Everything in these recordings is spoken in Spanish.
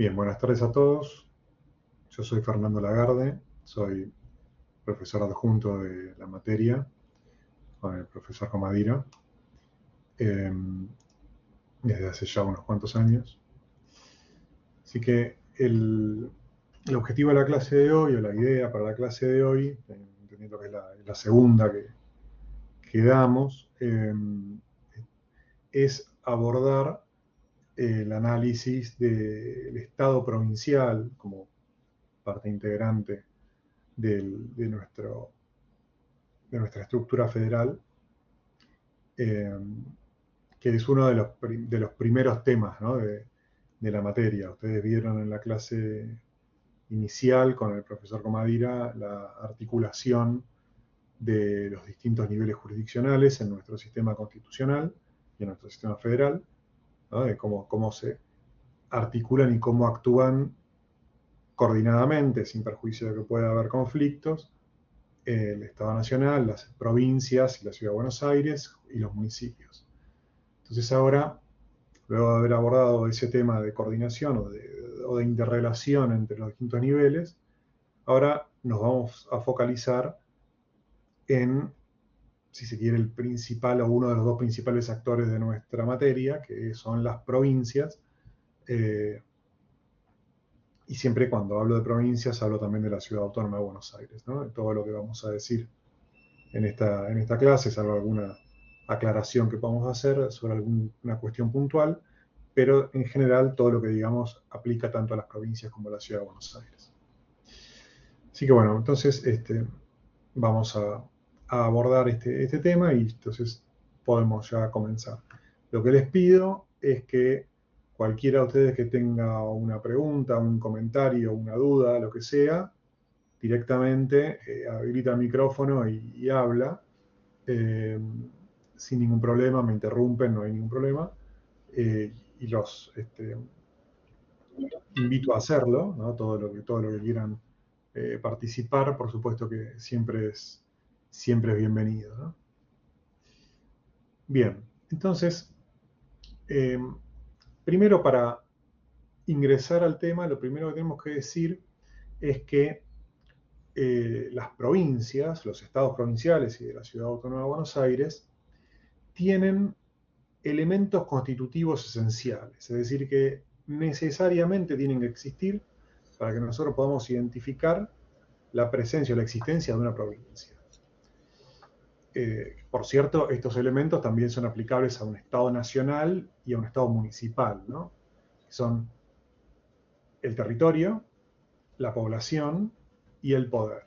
Bien, buenas tardes a todos. Yo soy Fernando Lagarde, soy profesor adjunto de la materia con el profesor Comadira desde hace ya unos cuantos años. Así que el objetivo de la clase de hoy, o la idea para la clase de hoy, entendiendo que es la segunda que damos, es abordar el análisis del Estado provincial como parte integrante de nuestra estructura federal, que es uno de los primeros temas, ¿no? de la materia. Ustedes vieron en la clase inicial con el profesor Comadira la articulación de los distintos niveles jurisdiccionales en nuestro sistema constitucional y en nuestro sistema federal, ¿no? De cómo se articulan y cómo actúan coordinadamente, sin perjuicio de que pueda haber conflictos, el Estado Nacional, las provincias y la Ciudad de Buenos Aires y los municipios. Entonces ahora, luego de haber abordado ese tema de coordinación o de interrelación entre los distintos niveles, ahora nos vamos a focalizar en, si se quiere, el principal o uno de los dos principales actores de nuestra materia, que son las provincias. Y siempre cuando hablo de provincias hablo también de la Ciudad Autónoma de Buenos Aires, ¿no? De todo lo que vamos a decir en esta clase, salvo alguna aclaración que podamos hacer sobre alguna cuestión puntual, pero en general todo lo que digamos aplica tanto a las provincias como a la Ciudad de Buenos Aires. Así que bueno, entonces vamos a abordar este tema y entonces podemos ya comenzar. Lo que les pido es que cualquiera de ustedes que tenga una pregunta, un comentario, una duda, lo que sea, directamente habilita el micrófono y habla. Sin ningún problema, me interrumpen, no hay ningún problema. Y los invito a hacerlo, ¿no? Todo lo que quieran participar, por supuesto que siempre es bienvenido, ¿no? Bien, entonces, primero para ingresar al tema, lo primero que tenemos que decir es que las provincias, los estados provinciales y de la Ciudad Autónoma de Buenos Aires, tienen elementos constitutivos esenciales, es decir, que necesariamente tienen que existir para que nosotros podamos identificar la presencia o la existencia de una provincia. Por cierto, estos elementos también son aplicables a un Estado nacional y a un Estado municipal, ¿no? Son el territorio, la población y el poder.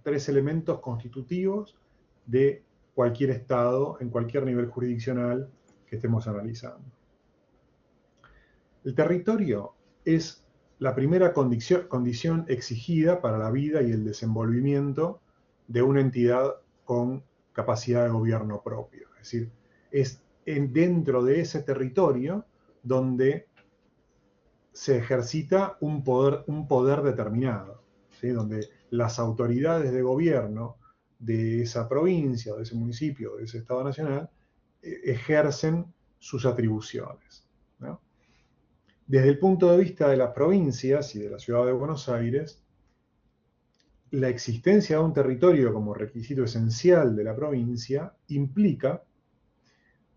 Tres elementos constitutivos de cualquier Estado en cualquier nivel jurisdiccional que estemos analizando. El territorio es la primera condición exigida para la vida y el desenvolvimiento de una entidad con capacidad de gobierno propio. Es decir, es dentro de ese territorio donde se ejercita un poder determinado, ¿sí? Donde las autoridades de gobierno de esa provincia, o de ese municipio, o de ese Estado nacional, ejercen sus atribuciones, ¿no? Desde el punto de vista de las provincias y de la Ciudad de Buenos Aires, la existencia de un territorio como requisito esencial de la provincia implica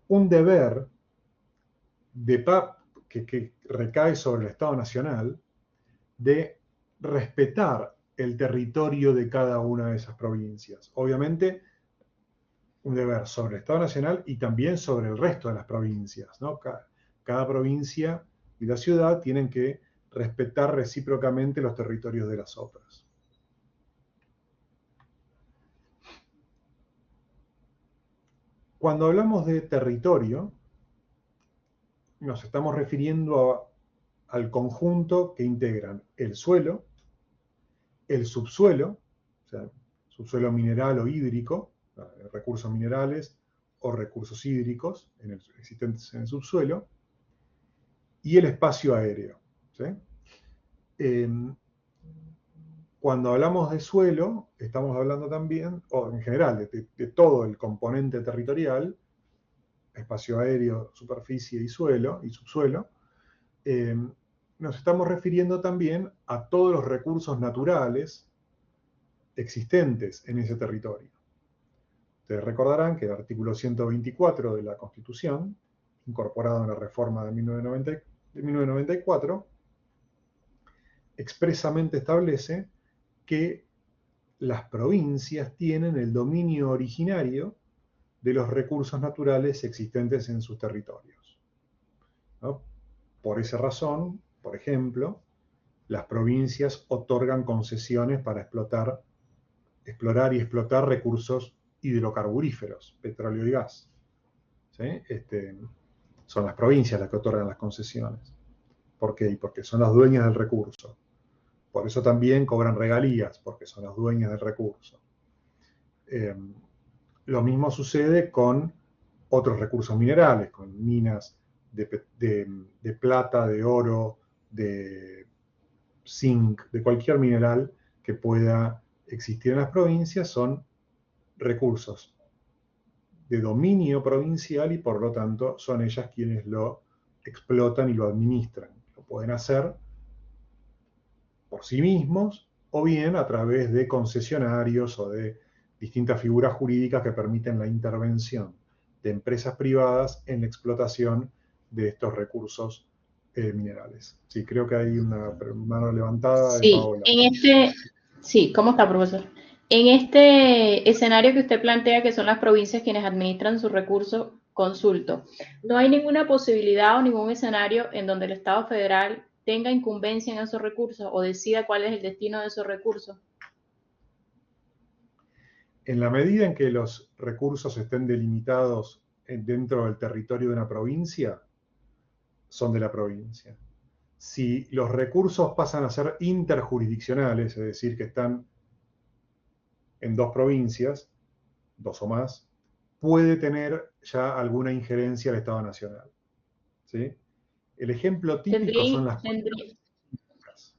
un deber que recae sobre el Estado Nacional de respetar el territorio de cada una de esas provincias. Obviamente, un deber sobre el Estado Nacional y también sobre el resto de las provincias, ¿no? Cada provincia y la ciudad tienen que respetar recíprocamente los territorios de las otras. Cuando hablamos de territorio, nos estamos refiriendo al conjunto que integran el suelo, el subsuelo, o sea, subsuelo mineral o hídrico, recursos minerales o recursos hídricos existentes en el subsuelo, y el espacio aéreo, ¿sí? Cuando hablamos de suelo, estamos hablando también, o en general, de todo el componente territorial, espacio aéreo, superficie y suelo, y subsuelo, nos estamos refiriendo también a todos los recursos naturales existentes en ese territorio. Ustedes recordarán que el artículo 124 de la Constitución, incorporado en la reforma de 1994, expresamente establece que las provincias tienen el dominio originario de los recursos naturales existentes en sus territorios, ¿no? Por esa razón, por ejemplo, las provincias otorgan concesiones para explorar y explotar recursos hidrocarburíferos, petróleo y gas. ¿Sí? Son las provincias las que otorgan las concesiones. ¿Por qué? Porque son las dueñas del recurso. Por eso también cobran regalías, porque son las dueñas del recurso. Lo mismo sucede con otros recursos minerales, con minas de plata, de oro, de zinc, de cualquier mineral que pueda existir en las provincias, son recursos de dominio provincial y por lo tanto son ellas quienes lo explotan y lo administran. Lo pueden hacer por sí mismos o bien a través de concesionarios o de distintas figuras jurídicas que permiten la intervención de empresas privadas en la explotación de estos recursos minerales. Sí, creo que hay una mano levantada de Sí, Paola. sí, ¿cómo está, profesor? En este escenario que usted plantea, que son las provincias quienes administran sus recursos, consulto, ¿no hay ninguna posibilidad o ningún escenario en donde el Estado federal tenga incumbencia en esos recursos o decida cuál es el destino de esos recursos? En la medida en que los recursos estén delimitados dentro del territorio de una provincia, son de la provincia. Si los recursos pasan a ser interjurisdiccionales, es decir, que están en dos provincias, dos o más, puede tener ya alguna injerencia el Estado Nacional. ¿Sí? El ejemplo típico Tendría, son las tendría, cuencas.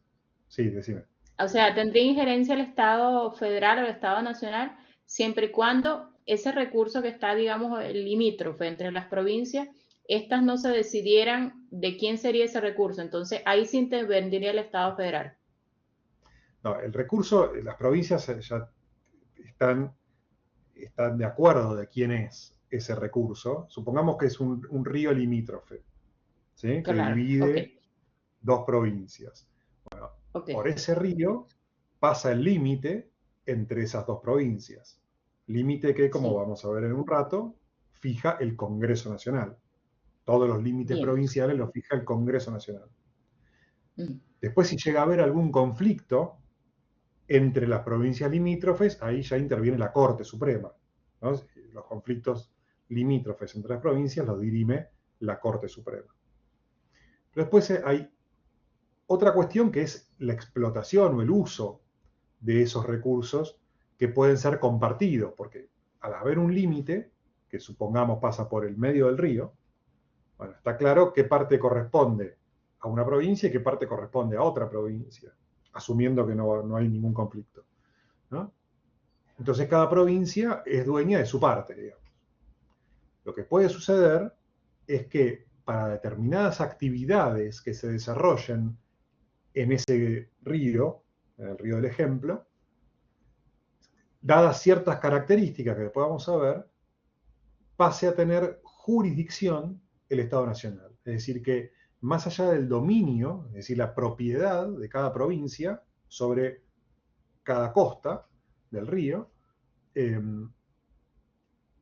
Sí, decime. o sea, tendría injerencia el Estado federal o el Estado nacional siempre y cuando ese recurso que está, digamos, el limítrofe entre las provincias, estas no se decidieran de quién sería ese recurso. Entonces, ahí sí intervendría el Estado federal. No, el recurso, las provincias ya están de acuerdo de quién es ese recurso. Supongamos que es un río limítrofe, ¿sí? Que Claro, ok, divide dos provincias. ok, Por ese río pasa el límite entre esas dos provincias. Límite que, como sí, vamos a ver en un rato, fija el Congreso Nacional. Todos los límites bien. provinciales los fija el Congreso Nacional. Mm. Después, si llega a haber algún conflicto entre las provincias limítrofes, ahí ya interviene la Corte Suprema, ¿no? Los conflictos limítrofes entre las provincias los dirime la Corte Suprema. Pero después hay otra cuestión que es la explotación o el uso de esos recursos que pueden ser compartidos, porque al haber un límite, que supongamos pasa por el medio del río, bueno, está claro qué parte corresponde a una provincia y qué parte corresponde a otra provincia, asumiendo que no hay ningún conflicto, ¿no? Entonces cada provincia es dueña de su parte, digamos. Lo que puede suceder es que para determinadas actividades que se desarrollen en ese río, en el río del ejemplo, dadas ciertas características que después vamos a ver, pase a tener jurisdicción el Estado Nacional. Es decir, que más allá del dominio, es decir, la propiedad de cada provincia sobre cada costa del río, eh,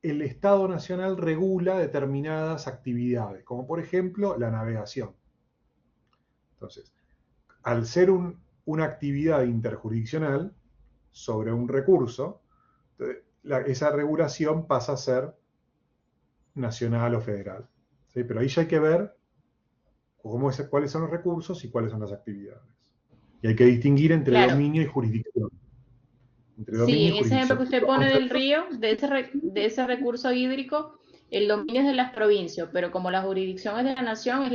el Estado Nacional regula determinadas actividades, como por ejemplo la navegación. Entonces, al ser una actividad interjurisdiccional sobre un recurso, esa regulación pasa a ser nacional o federal. ¿Sí? Pero ahí ya hay que ver cuáles son los recursos y cuáles son las actividades. Y hay que distinguir entre Claro, dominio y jurisdicción. Entre sí, dominio y en ese ejemplo jurisdicción. que usted Los pone del conceptos, río, de ese recurso hídrico, el dominio es de las provincias, pero como la jurisdicción es de la nación, es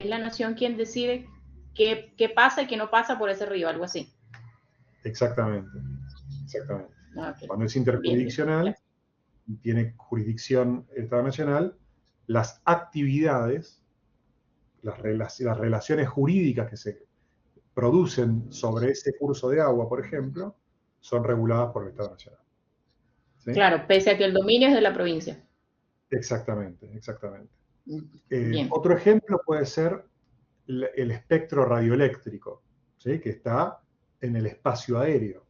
la nación quien decide qué pasa y qué no pasa por ese río, algo así. exactamente. Exactamente. Ok, Cuando es bien, bien, interjurisdiccional, claro. tiene jurisdicción el Estado Nacional, las actividades las relaciones jurídicas que se producen sobre ese curso de agua, por ejemplo, son reguladas por el Estado Nacional. ¿Sí? Claro, pese a que el dominio es de la provincia. Exactamente, exactamente. Bien. Otro ejemplo puede ser el espectro radioeléctrico, ¿sí? Que está en el espacio aéreo.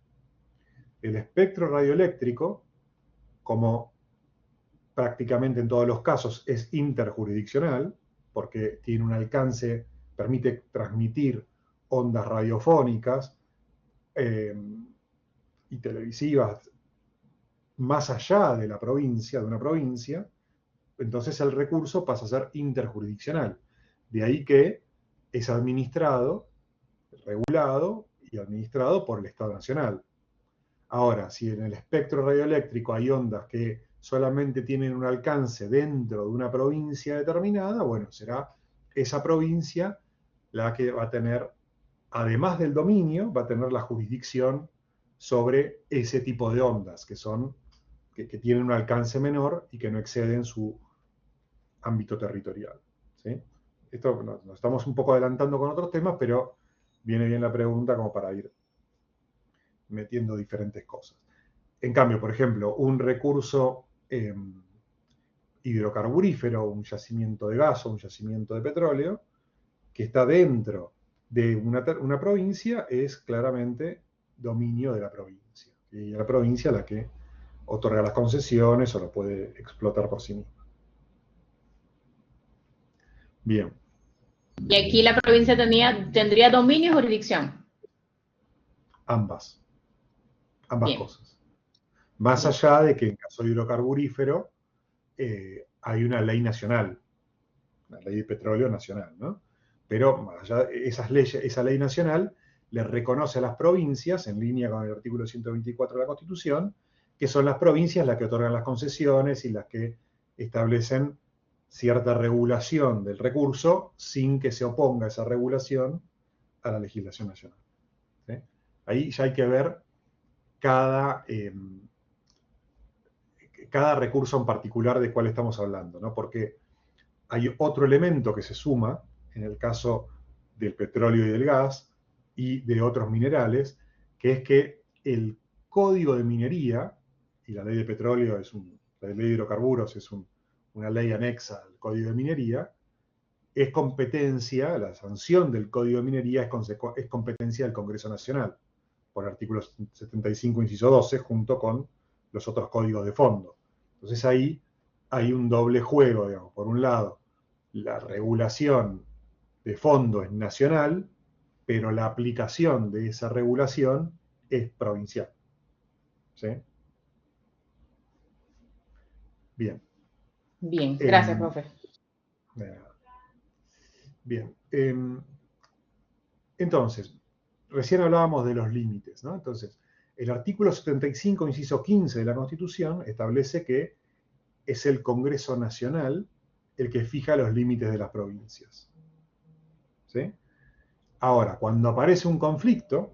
El espectro radioeléctrico, como prácticamente en todos los casos, es interjurisdiccional, porque tiene un alcance, permite transmitir ondas radiofónicas y televisivas más allá de la provincia, de una provincia, entonces el recurso pasa a ser interjurisdiccional. De ahí que es administrado, regulado y administrado por el Estado Nacional. Ahora, si en el espectro radioeléctrico hay ondas que solamente tienen un alcance dentro de una provincia determinada, bueno, será esa provincia la que va a tener, además del dominio, va a tener la jurisdicción sobre ese tipo de ondas, que tienen un alcance menor y que no exceden su ámbito territorial. ¿Sí? Esto nos estamos un poco adelantando con otros temas, pero viene bien la pregunta como para ir metiendo diferentes cosas. En cambio, por ejemplo, un recurso hidrocarburífero, un yacimiento de gas o un yacimiento de petróleo, que está dentro de una provincia, es claramente dominio de la provincia. Y la provincia la que otorga las concesiones o lo puede explotar por sí misma. Bien. Y aquí la provincia tendría dominio y jurisdicción. Ambas Bien. cosas. Más Bien. allá de que en caso de hidrocarburífero hay una ley nacional, la ley de petróleo nacional, ¿no? Pero más allá de esa ley nacional le reconoce a las provincias, en línea con el artículo 124 de la Constitución, que son las provincias las que otorgan las concesiones y las que establecen cierta regulación del recurso sin que se oponga esa regulación a la legislación nacional. ¿Sí? Ahí ya hay que ver cada recurso en particular de cuál estamos hablando, ¿no? Porque hay otro elemento que se suma en el caso del petróleo y del gas y de otros minerales, que es que el código de minería, y la ley de petróleo la ley de hidrocarburos es una ley anexa al código de minería, es competencia, la sanción del código de minería es competencia del Congreso Nacional, por el artículo 75, inciso 12, junto con los otros códigos de fondo. Entonces ahí hay un doble juego, digamos. Por un lado, la regulación de fondo es nacional, pero la aplicación de esa regulación es provincial. ¿Sí? Bien. Bien, gracias, profe. Bien. Entonces, recién hablábamos de los límites, ¿no? Entonces, el artículo 75, inciso 15 de la Constitución establece que es el Congreso Nacional el que fija los límites de las provincias. ¿Sí? Ahora, cuando aparece un conflicto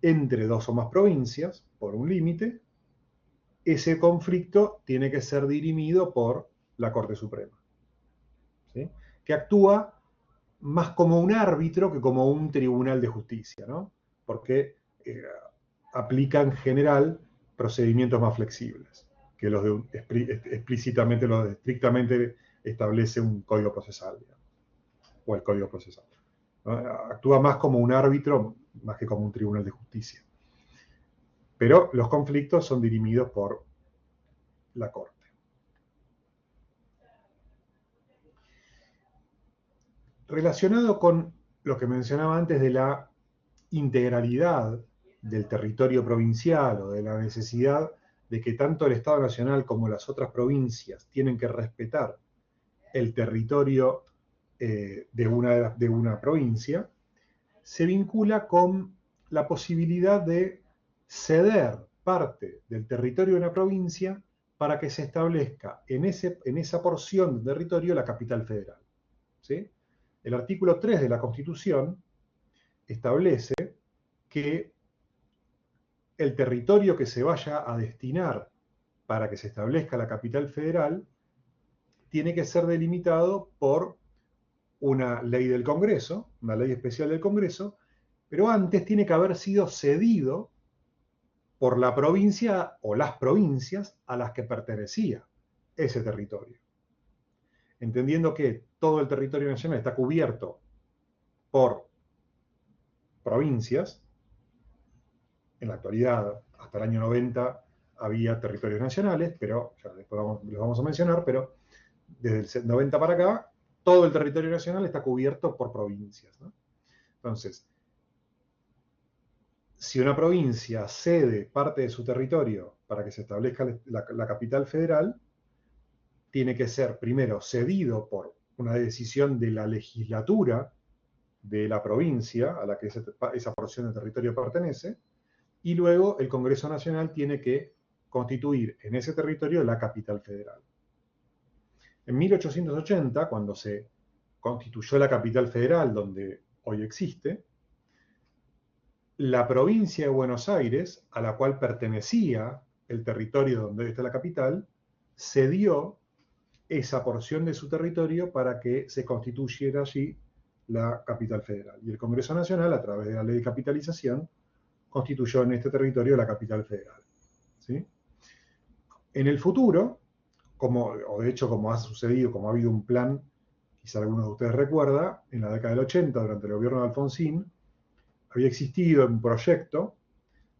entre dos o más provincias por un límite, ese conflicto tiene que ser dirimido por la Corte Suprema, ¿sí? Que actúa más como un árbitro que como un tribunal de justicia, ¿no? Porque aplica en general procedimientos más flexibles que los explícitamente, los estrictamente establece un código procesal, digamos, o el código procesal, ¿no? Actúa más como un árbitro, más que como un tribunal de justicia. Pero los conflictos son dirimidos por la Corte. Relacionado con lo que mencionaba antes de la integralidad del territorio provincial o de la necesidad de que tanto el Estado Nacional como las otras provincias tienen que respetar el territorio de una provincia, se vincula con la posibilidad de ceder parte del territorio de una provincia para que se establezca en esa porción del territorio la capital federal. ¿Sí? El artículo 3 de la Constitución establece que el territorio que se vaya a destinar para que se establezca la capital federal tiene que ser delimitado por una ley del Congreso, una ley especial del Congreso, pero antes tiene que haber sido cedido por la provincia o las provincias a las que pertenecía ese territorio. Entendiendo que todo el territorio nacional está cubierto por provincias, en la actualidad, hasta el año 90, había territorios nacionales, pero ya después los vamos a mencionar, pero desde el 90 para acá, todo el territorio nacional está cubierto por provincias, ¿no? Entonces, si una provincia cede parte de su territorio para que se establezca la capital federal, tiene que ser primero cedido por una decisión de la legislatura de la provincia a la que esa porción de territorio pertenece, y luego el Congreso Nacional tiene que constituir en ese territorio la capital federal. En 1880, cuando se constituyó la capital federal, donde hoy existe, la provincia de Buenos Aires, a la cual pertenecía el territorio donde está la capital, cedió esa porción de su territorio para que se constituyera allí la capital federal. Y el Congreso Nacional, a través de la ley de capitalización, constituyó en este territorio la capital federal. ¿Sí? En el futuro, o de hecho como ha sucedido, como ha habido un plan, quizá algunos de ustedes recuerdan, en la década del 80, durante el gobierno de Alfonsín, había existido un proyecto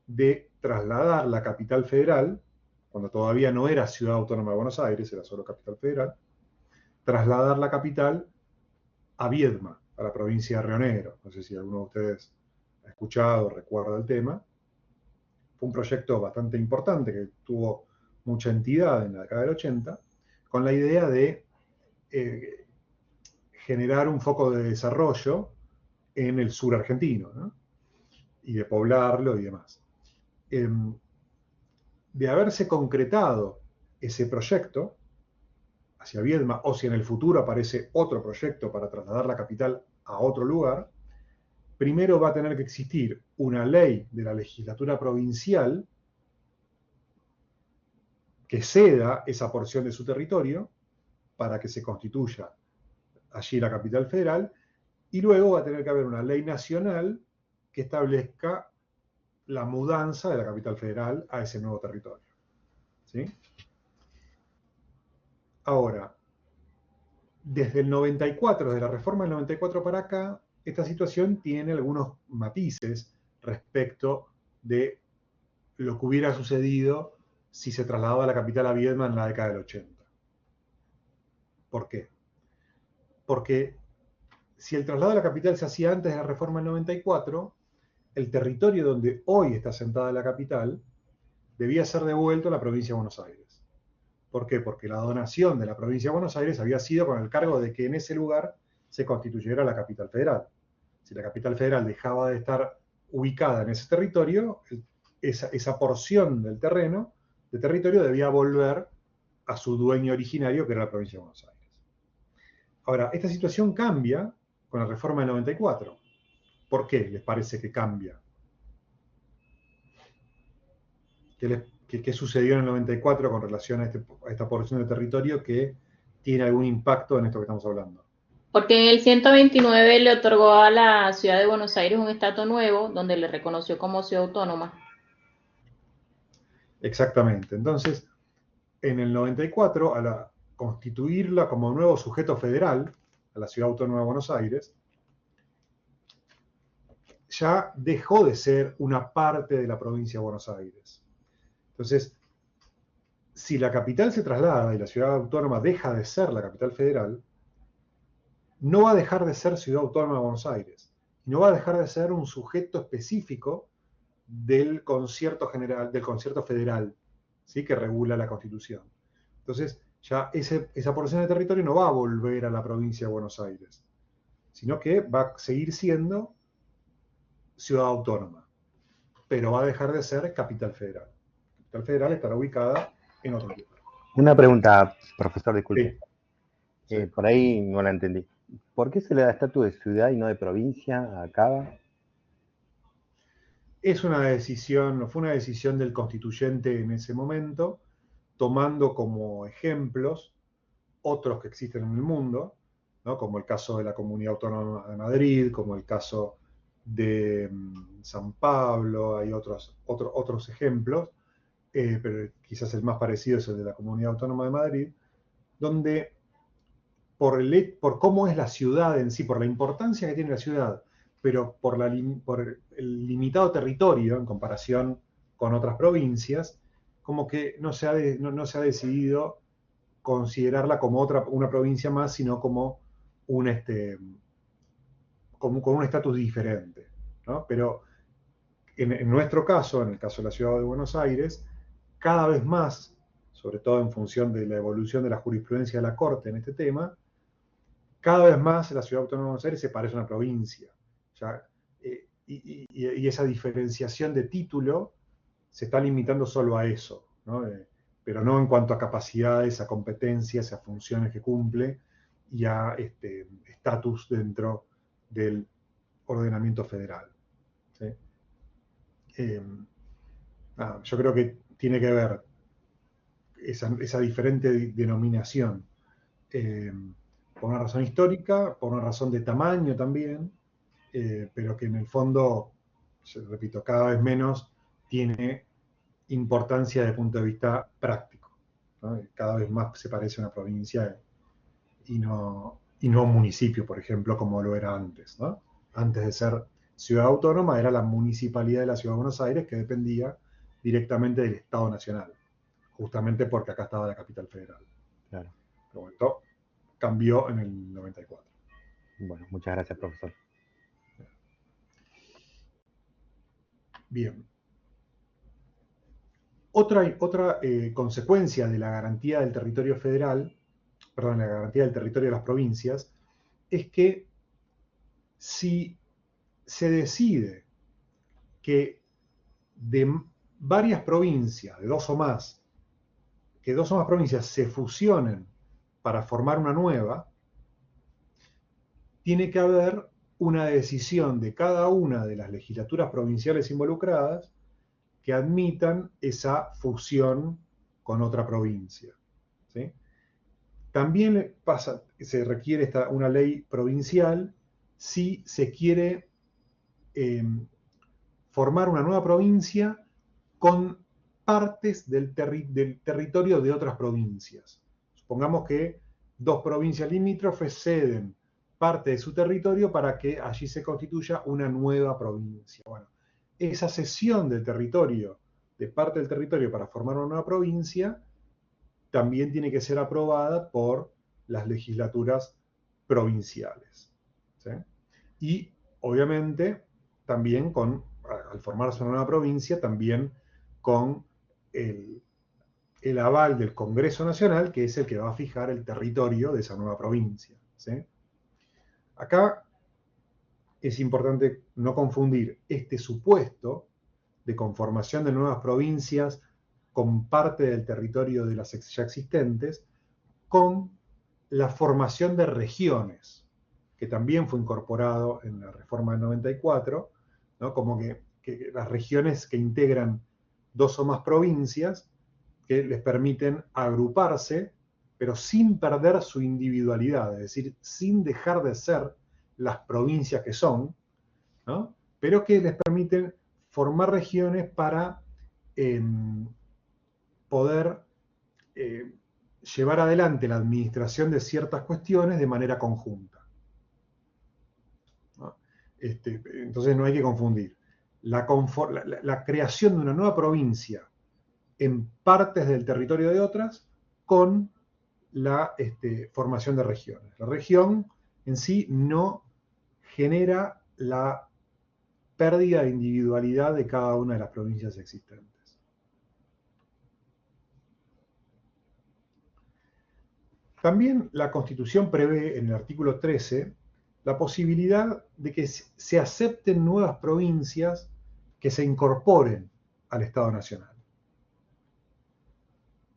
de trasladar la capital federal, cuando todavía no era Ciudad Autónoma de Buenos Aires, era solo capital federal, trasladar la capital a Viedma, a la provincia de Río Negro. No sé si alguno de ustedes ha escuchado o recuerda el tema. Fue un proyecto bastante importante que tuvo mucha entidad en la década del 80, con la idea de generar un foco de desarrollo en el sur argentino, ¿no? Y de poblarlo y demás. De haberse concretado ese proyecto hacia Viedma, o si en el futuro aparece otro proyecto para trasladar la capital a otro lugar, primero va a tener que existir una ley de la legislatura provincial que ceda esa porción de su territorio para que se constituya allí la capital federal, y luego va a tener que haber una ley nacional que establezca la mudanza de la capital federal a ese nuevo territorio. ¿Sí? Ahora, desde el 94, desde la reforma del 94 para acá, esta situación tiene algunos matices respecto de lo que hubiera sucedido si se trasladaba la capital a Viedma en la década del 80. ¿Por qué? Porque si el traslado de la capital se hacía antes de la reforma del 94, el territorio donde hoy está sentada la capital debía ser devuelto a la provincia de Buenos Aires. ¿Por qué? Porque la donación de la provincia de Buenos Aires había sido con el cargo de que en ese lugar se constituyera la capital federal. Si la capital federal dejaba de estar ubicada en ese territorio, esa porción del territorio debía volver a su dueño originario, que era la provincia de Buenos Aires. Ahora, esta situación cambia con la reforma del 94. ¿Por qué les parece que cambia? ¿Qué sucedió en el 94 con relación a esta porción de territorio que tiene algún impacto en esto que estamos hablando? Porque en el 129 le otorgó a la ciudad de Buenos Aires un estatus nuevo donde le reconoció como ciudad autónoma. Exactamente. Entonces, en el 94, al constituirla como nuevo sujeto federal, a la ciudad autónoma de Buenos Aires, ya dejó de ser una parte de la provincia de Buenos Aires. Entonces, si la capital se traslada y la ciudad autónoma deja de ser la capital federal, no va a dejar de ser ciudad autónoma de Buenos Aires. Y no va a dejar de ser un sujeto específico del concierto general, del concierto federal, ¿sí? Que regula la Constitución. Entonces, ya esa porción de territorio no va a volver a la provincia de Buenos Aires, sino que va a seguir siendo ciudad autónoma, pero va a dejar de ser capital federal. La capital federal estará ubicada en otro lugar. Una pregunta, profesor, disculpe. Sí. Por ahí no la entendí. ¿Por qué se le da estatus de ciudad y no de provincia a Cava? Fue una decisión del constituyente en ese momento, tomando como ejemplos otros que existen en el mundo, ¿no? Como el caso de la Comunidad Autónoma de Madrid, como el caso de San Pablo, hay otros ejemplos, pero quizás el más parecido es el de la Comunidad Autónoma de Madrid, donde por cómo es la ciudad en sí, por la importancia que tiene la ciudad, pero por el limitado territorio en comparación con otras provincias, como que no se ha decidido considerarla como una provincia más, sino como con un estatus diferente, ¿no? Pero en nuestro caso, en el caso de la ciudad de Buenos Aires, cada vez más, sobre todo en función de la evolución de la jurisprudencia de la Corte en este tema, cada vez más la ciudad autónoma de Buenos Aires se parece a una provincia. Ya, y esa diferenciación de título se está limitando solo a eso, ¿no? Pero no en cuanto a capacidades, a competencias, a funciones que cumple y a estatus dentro del ordenamiento federal. ¿Sí? Yo creo que tiene que ver esa diferente denominación por una razón histórica, por una razón de tamaño también, pero que en el fondo, repito, cada vez menos tiene importancia desde el punto de vista práctico, ¿no? Cada vez más se parece a una provincia y no a un municipio, por ejemplo, como lo era antes, ¿no? Antes de ser ciudad autónoma era la municipalidad de la Ciudad de Buenos Aires que dependía directamente del Estado Nacional, justamente porque acá estaba la capital federal. Claro. Pero esto cambió en el 94. Bueno, muchas gracias, profesor. Bien. Otra consecuencia de la garantía del territorio federal, perdón, la garantía del territorio de las provincias, es que si se decide que de varias provincias, de dos o más, que dos o más provincias se fusionen para formar una nueva, tiene que haber una decisión de cada una de las legislaturas provinciales involucradas que admitan esa fusión con otra provincia. ¿Sí? También se requiere una ley provincial si se quiere formar una nueva provincia con partes del territorio de otras provincias. Supongamos que dos provincias limítrofes ceden parte de su territorio para que allí se constituya una nueva provincia. Bueno, esa cesión del territorio, de parte del territorio para formar una nueva provincia, también tiene que ser aprobada por las legislaturas provinciales. ¿Sí? Y obviamente también al formarse una nueva provincia, también con el aval del Congreso Nacional, que es el que va a fijar el territorio de esa nueva provincia. ¿Sí? Acá es importante no confundir este supuesto de conformación de nuevas provincias con parte del territorio de las ya existentes, con la formación de regiones, que también fue incorporado en la reforma del 94, ¿no? Como que las regiones que integran dos o más provincias, que les permiten agruparse, pero sin perder su individualidad, es decir, sin dejar de ser las provincias que son, ¿no? Pero que les permiten formar regiones para poder llevar adelante la administración de ciertas cuestiones de manera conjunta. ¿No? Entonces no hay que confundir. La creación de una nueva provincia en partes del territorio de otras con la formación de regiones. La región en sí no genera la pérdida de individualidad de cada una de las provincias existentes. También la Constitución prevé en el artículo 13 la posibilidad de que se acepten nuevas provincias que se incorporen al Estado Nacional.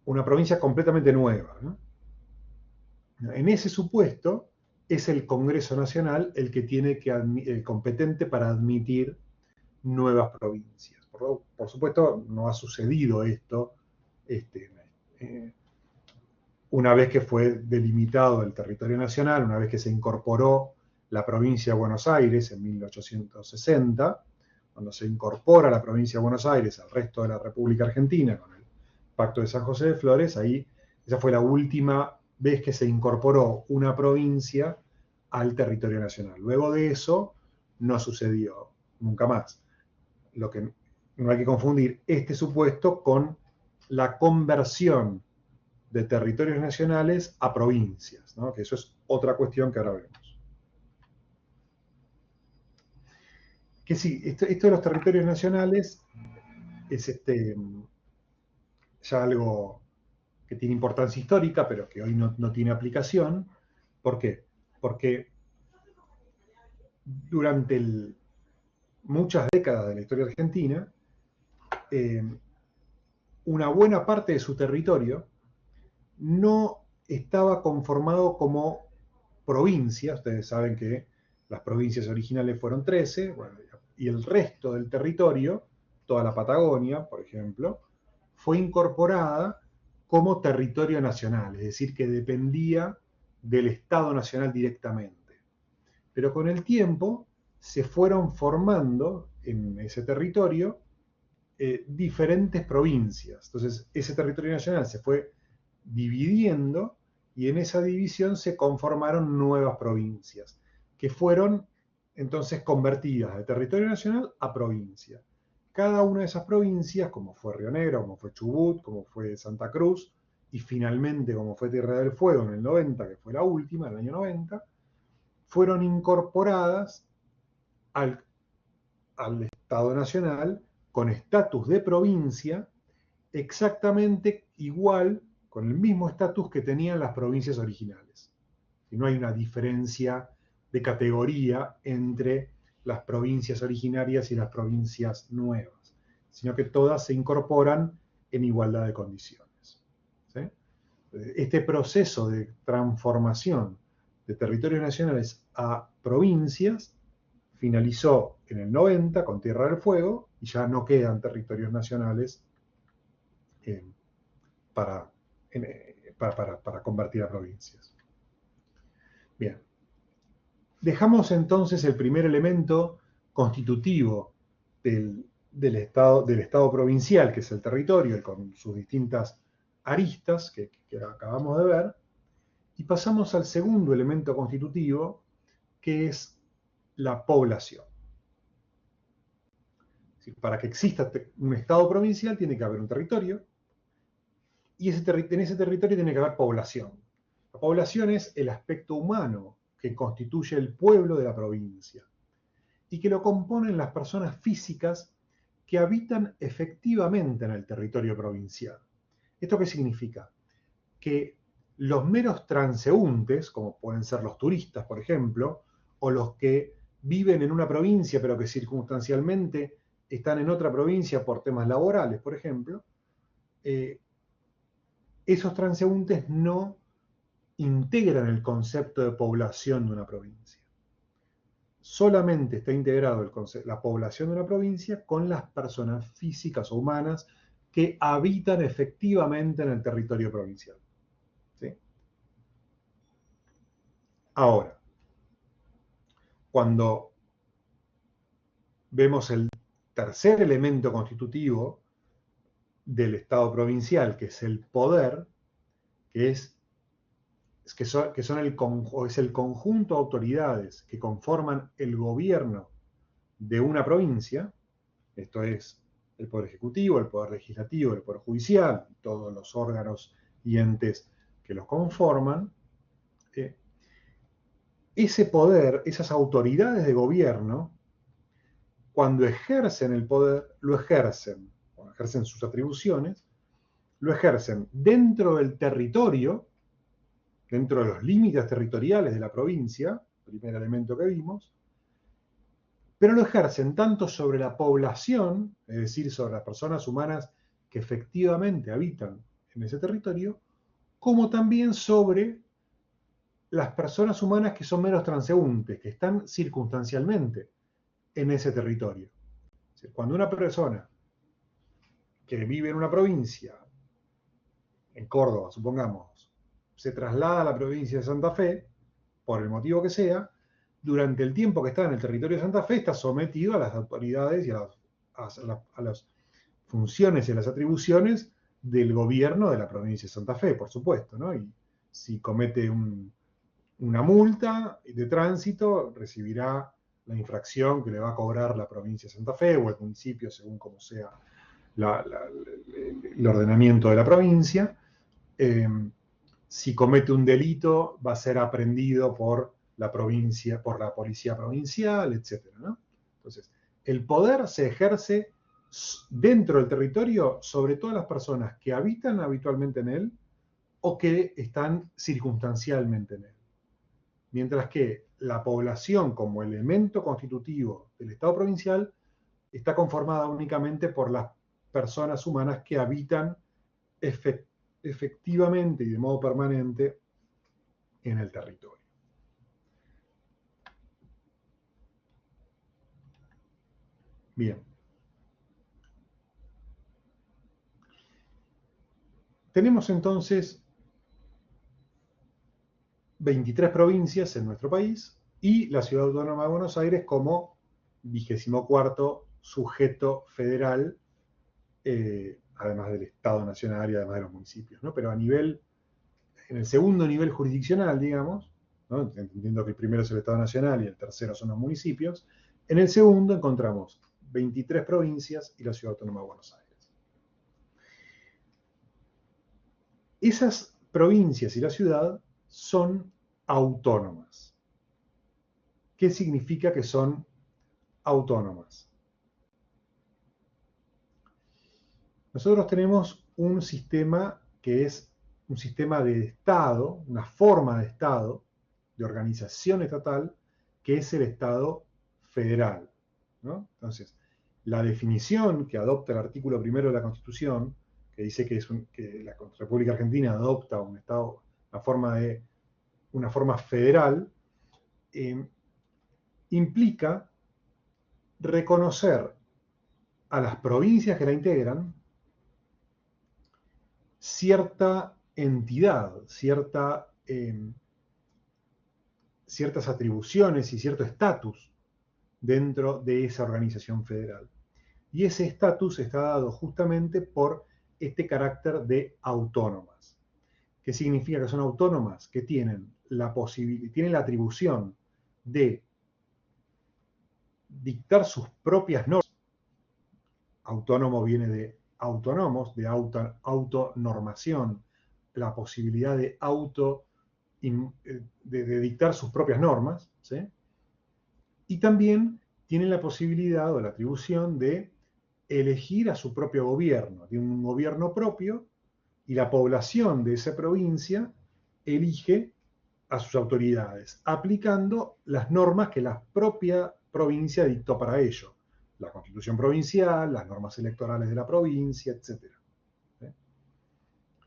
Una provincia completamente nueva, ¿no? En ese supuesto es el Congreso Nacional el que tiene el competente para admitir nuevas provincias. Por supuesto, no ha sucedido esto una vez que fue delimitado el territorio nacional, una vez que se incorporó la provincia de Buenos Aires en 1860, cuando se incorpora la provincia de Buenos Aires al resto de la República Argentina con el Pacto de San José de Flores, ahí esa fue la última vez que se incorporó una provincia al territorio nacional. Luego de eso no sucedió nunca más. Lo que no hay que confundir este supuesto con la conversión de territorios nacionales a provincias, ¿no? Que eso es otra cuestión que ahora vemos. Que sí, esto de los territorios nacionales es ya algo que tiene importancia histórica, pero que hoy no tiene aplicación. ¿Por qué? Porque durante muchas décadas de la historia argentina, una buena parte de su territorio no estaba conformado como provincia. Ustedes saben que las provincias originales fueron 13, bueno, y el resto del territorio, toda la Patagonia, por ejemplo, fue incorporada como territorio nacional, es decir, que dependía del Estado Nacional directamente. Pero con el tiempo se fueron formando en ese territorio diferentes provincias. Entonces, ese territorio nacional se fue dividiendo y en esa división se conformaron nuevas provincias, que fueron entonces convertidas de territorio nacional a provincia. Cada una de esas provincias, como fue Río Negro, como fue Chubut, como fue Santa Cruz, y finalmente como fue Tierra del Fuego en el 90, que fue la última, en el año 90, fueron incorporadas al Estado Nacional con estatus de provincia exactamente igual, con el mismo estatus que tenían las provincias originales. Y no hay una diferencia de categoría entre las provincias originarias y las provincias nuevas, sino que todas se incorporan en igualdad de condiciones. ¿Sí? Este proceso de transformación de territorios nacionales a provincias finalizó en el 90 con Tierra del Fuego y ya no quedan territorios nacionales para convertir a provincias. Bien. Dejamos entonces el primer elemento constitutivo del Estado provincial, que es el territorio, con sus distintas aristas que acabamos de ver, y pasamos al segundo elemento constitutivo, que es la población. Para que exista un Estado provincial tiene que haber un territorio, y en ese territorio tiene que haber población. La población es el aspecto humano que constituye el pueblo de la provincia y que lo componen las personas físicas que habitan efectivamente en el territorio provincial. ¿Esto qué significa? Que los meros transeúntes, como pueden ser los turistas, por ejemplo, o los que viven en una provincia pero que circunstancialmente están en otra provincia por temas laborales, por ejemplo, esos transeúntes no integran el concepto de población de una provincia. Solamente está integrado la población de una provincia con las personas físicas o humanas que habitan efectivamente en el territorio provincial. ¿Sí? Ahora, cuando vemos el tercer elemento constitutivo del Estado provincial, que es el poder, que es el conjunto de autoridades que conforman el gobierno de una provincia, esto es el Poder Ejecutivo, el Poder Legislativo, el Poder Judicial, todos los órganos y entes que los conforman, ese poder, esas autoridades de gobierno, cuando ejercen el poder, cuando ejercen sus atribuciones, lo ejercen dentro del territorio, dentro de los límites territoriales de la provincia, primer elemento que vimos, pero lo ejercen tanto sobre la población, es decir, sobre las personas humanas que efectivamente habitan en ese territorio, como también sobre las personas humanas que son meros transeúntes, que están circunstancialmente en ese territorio. Cuando una persona que vive en una provincia, en Córdoba, supongamos, se traslada a la provincia de Santa Fe, por el motivo que sea, durante el tiempo que está en el territorio de Santa Fe está sometido a las autoridades y a las funciones y a las atribuciones del gobierno de la provincia de Santa Fe, por supuesto, ¿no? Y si comete una multa de tránsito, recibirá la infracción que le va a cobrar la provincia de Santa Fe o el municipio, según como sea el ordenamiento de la provincia. Si comete un delito, va a ser aprehendido por la provincia, por la policía provincial, etc., ¿no? Entonces, el poder se ejerce dentro del territorio sobre todas las personas que habitan habitualmente en él o que están circunstancialmente en él. Mientras que la población como elemento constitutivo del Estado provincial está conformada únicamente por las personas humanas que habitan efectivamente y de modo permanente en el territorio. Bien. Tenemos entonces 23 provincias en nuestro país y la Ciudad Autónoma de Buenos Aires como 24º sujeto federal, además del Estado Nacional y además de los municipios, ¿no? Pero en el segundo nivel jurisdiccional, digamos, ¿no? Entendiendo que el primero es el Estado Nacional y el tercero son los municipios, en el segundo encontramos 23 provincias y la Ciudad Autónoma de Buenos Aires. Esas provincias y la ciudad son autónomas. ¿Qué significa que son autónomas? Nosotros tenemos un sistema que es un sistema de Estado, una forma de Estado, de organización estatal, que es el Estado federal, ¿no? Entonces, la definición que adopta el artículo 1 de la Constitución, que dice que la República Argentina adopta un Estado, una forma federal, implica reconocer a las provincias que la integran cierta entidad, ciertas atribuciones y cierto estatus dentro de esa organización federal. Y ese estatus está dado justamente por este carácter de autónomas. ¿Qué significa que son autónomas? Que tienen la atribución de dictar sus propias normas. Autónomo viene de autónomos, de autonormación, la posibilidad de dictar sus propias normas, ¿sí? Y también tienen la posibilidad o la atribución de elegir a su propio gobierno, de un gobierno propio, y la población de esa provincia elige a sus autoridades, aplicando las normas que la propia provincia dictó para ello. La Constitución provincial, las normas electorales de la provincia, etc. ¿Sí?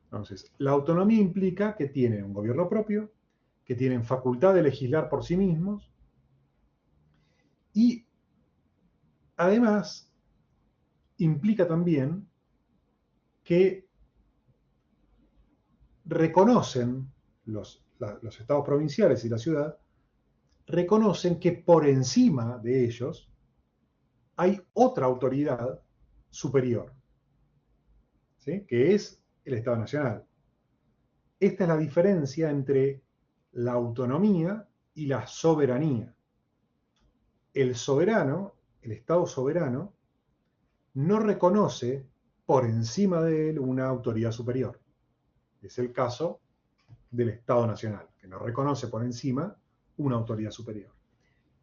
Entonces, la autonomía implica que tienen un gobierno propio, que tienen facultad de legislar por sí mismos, y además implica también que reconocen los estados provinciales y la ciudad, reconocen que por encima de ellos hay otra autoridad superior, ¿sí? Que es el Estado Nacional. Esta es la diferencia entre la autonomía y la soberanía. El soberano, el Estado soberano, no reconoce por encima de él una autoridad superior. Es el caso del Estado Nacional, que no reconoce por encima una autoridad superior.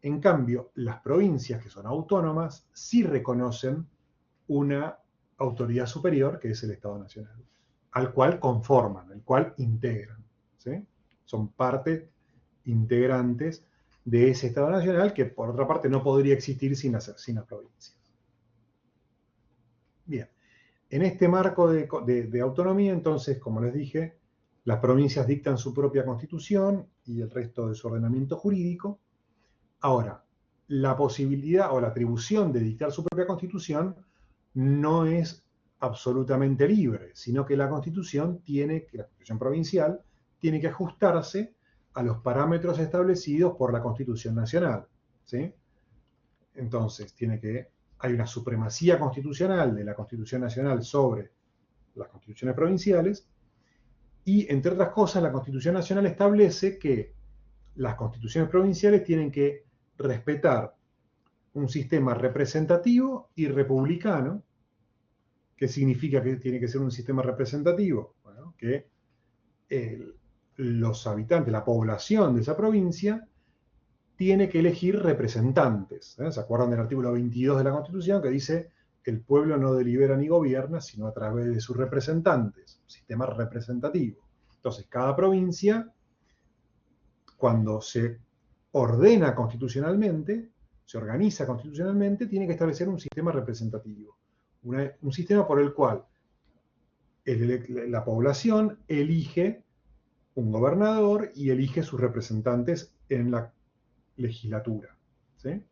En cambio, las provincias que son autónomas sí reconocen una autoridad superior, que es el Estado Nacional, al cual conforman, al cual integran, ¿sí? Son parte integrantes de ese Estado Nacional que, por otra parte, no podría existir sin las provincias. Bien, en este marco de autonomía, entonces, como les dije, las provincias dictan su propia constitución y el resto de su ordenamiento jurídico. Ahora, la posibilidad o la atribución de dictar su propia constitución no es absolutamente libre, sino que la constitución provincial tiene que ajustarse a los parámetros establecidos por la Constitución Nacional, ¿sí? Entonces, hay una supremacía constitucional de la Constitución Nacional sobre las constituciones provinciales, y, entre otras cosas, la Constitución Nacional establece que las constituciones provinciales tienen que respetar un sistema representativo y republicano. ¿Qué significa que tiene que ser un sistema representativo? Bueno, que los habitantes, la población de esa provincia, tiene que elegir representantes. ¿Se acuerdan del artículo 22 de la Constitución que dice que el pueblo no delibera ni gobierna, sino a través de sus representantes? Un sistema representativo. Entonces, cada provincia, cuando se ordena constitucionalmente, se organiza constitucionalmente, tiene que establecer un sistema representativo. Un sistema por el cual la población elige un gobernador y elige sus representantes en la legislatura, ¿sí?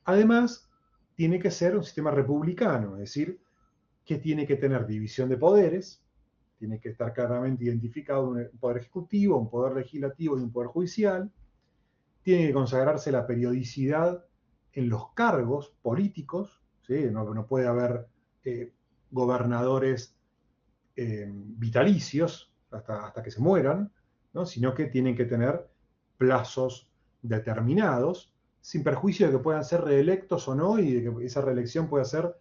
Además, tiene que ser un sistema republicano, es decir, que tiene que tener división de poderes, tiene que estar claramente identificado un poder ejecutivo, un poder legislativo y un poder judicial, tiene que consagrarse la periodicidad en los cargos políticos, ¿sí? No puede haber gobernadores vitalicios hasta que se mueran, ¿no? Sino que tienen que tener plazos determinados, sin perjuicio de que puedan ser reelectos o no, y de que esa reelección pueda ser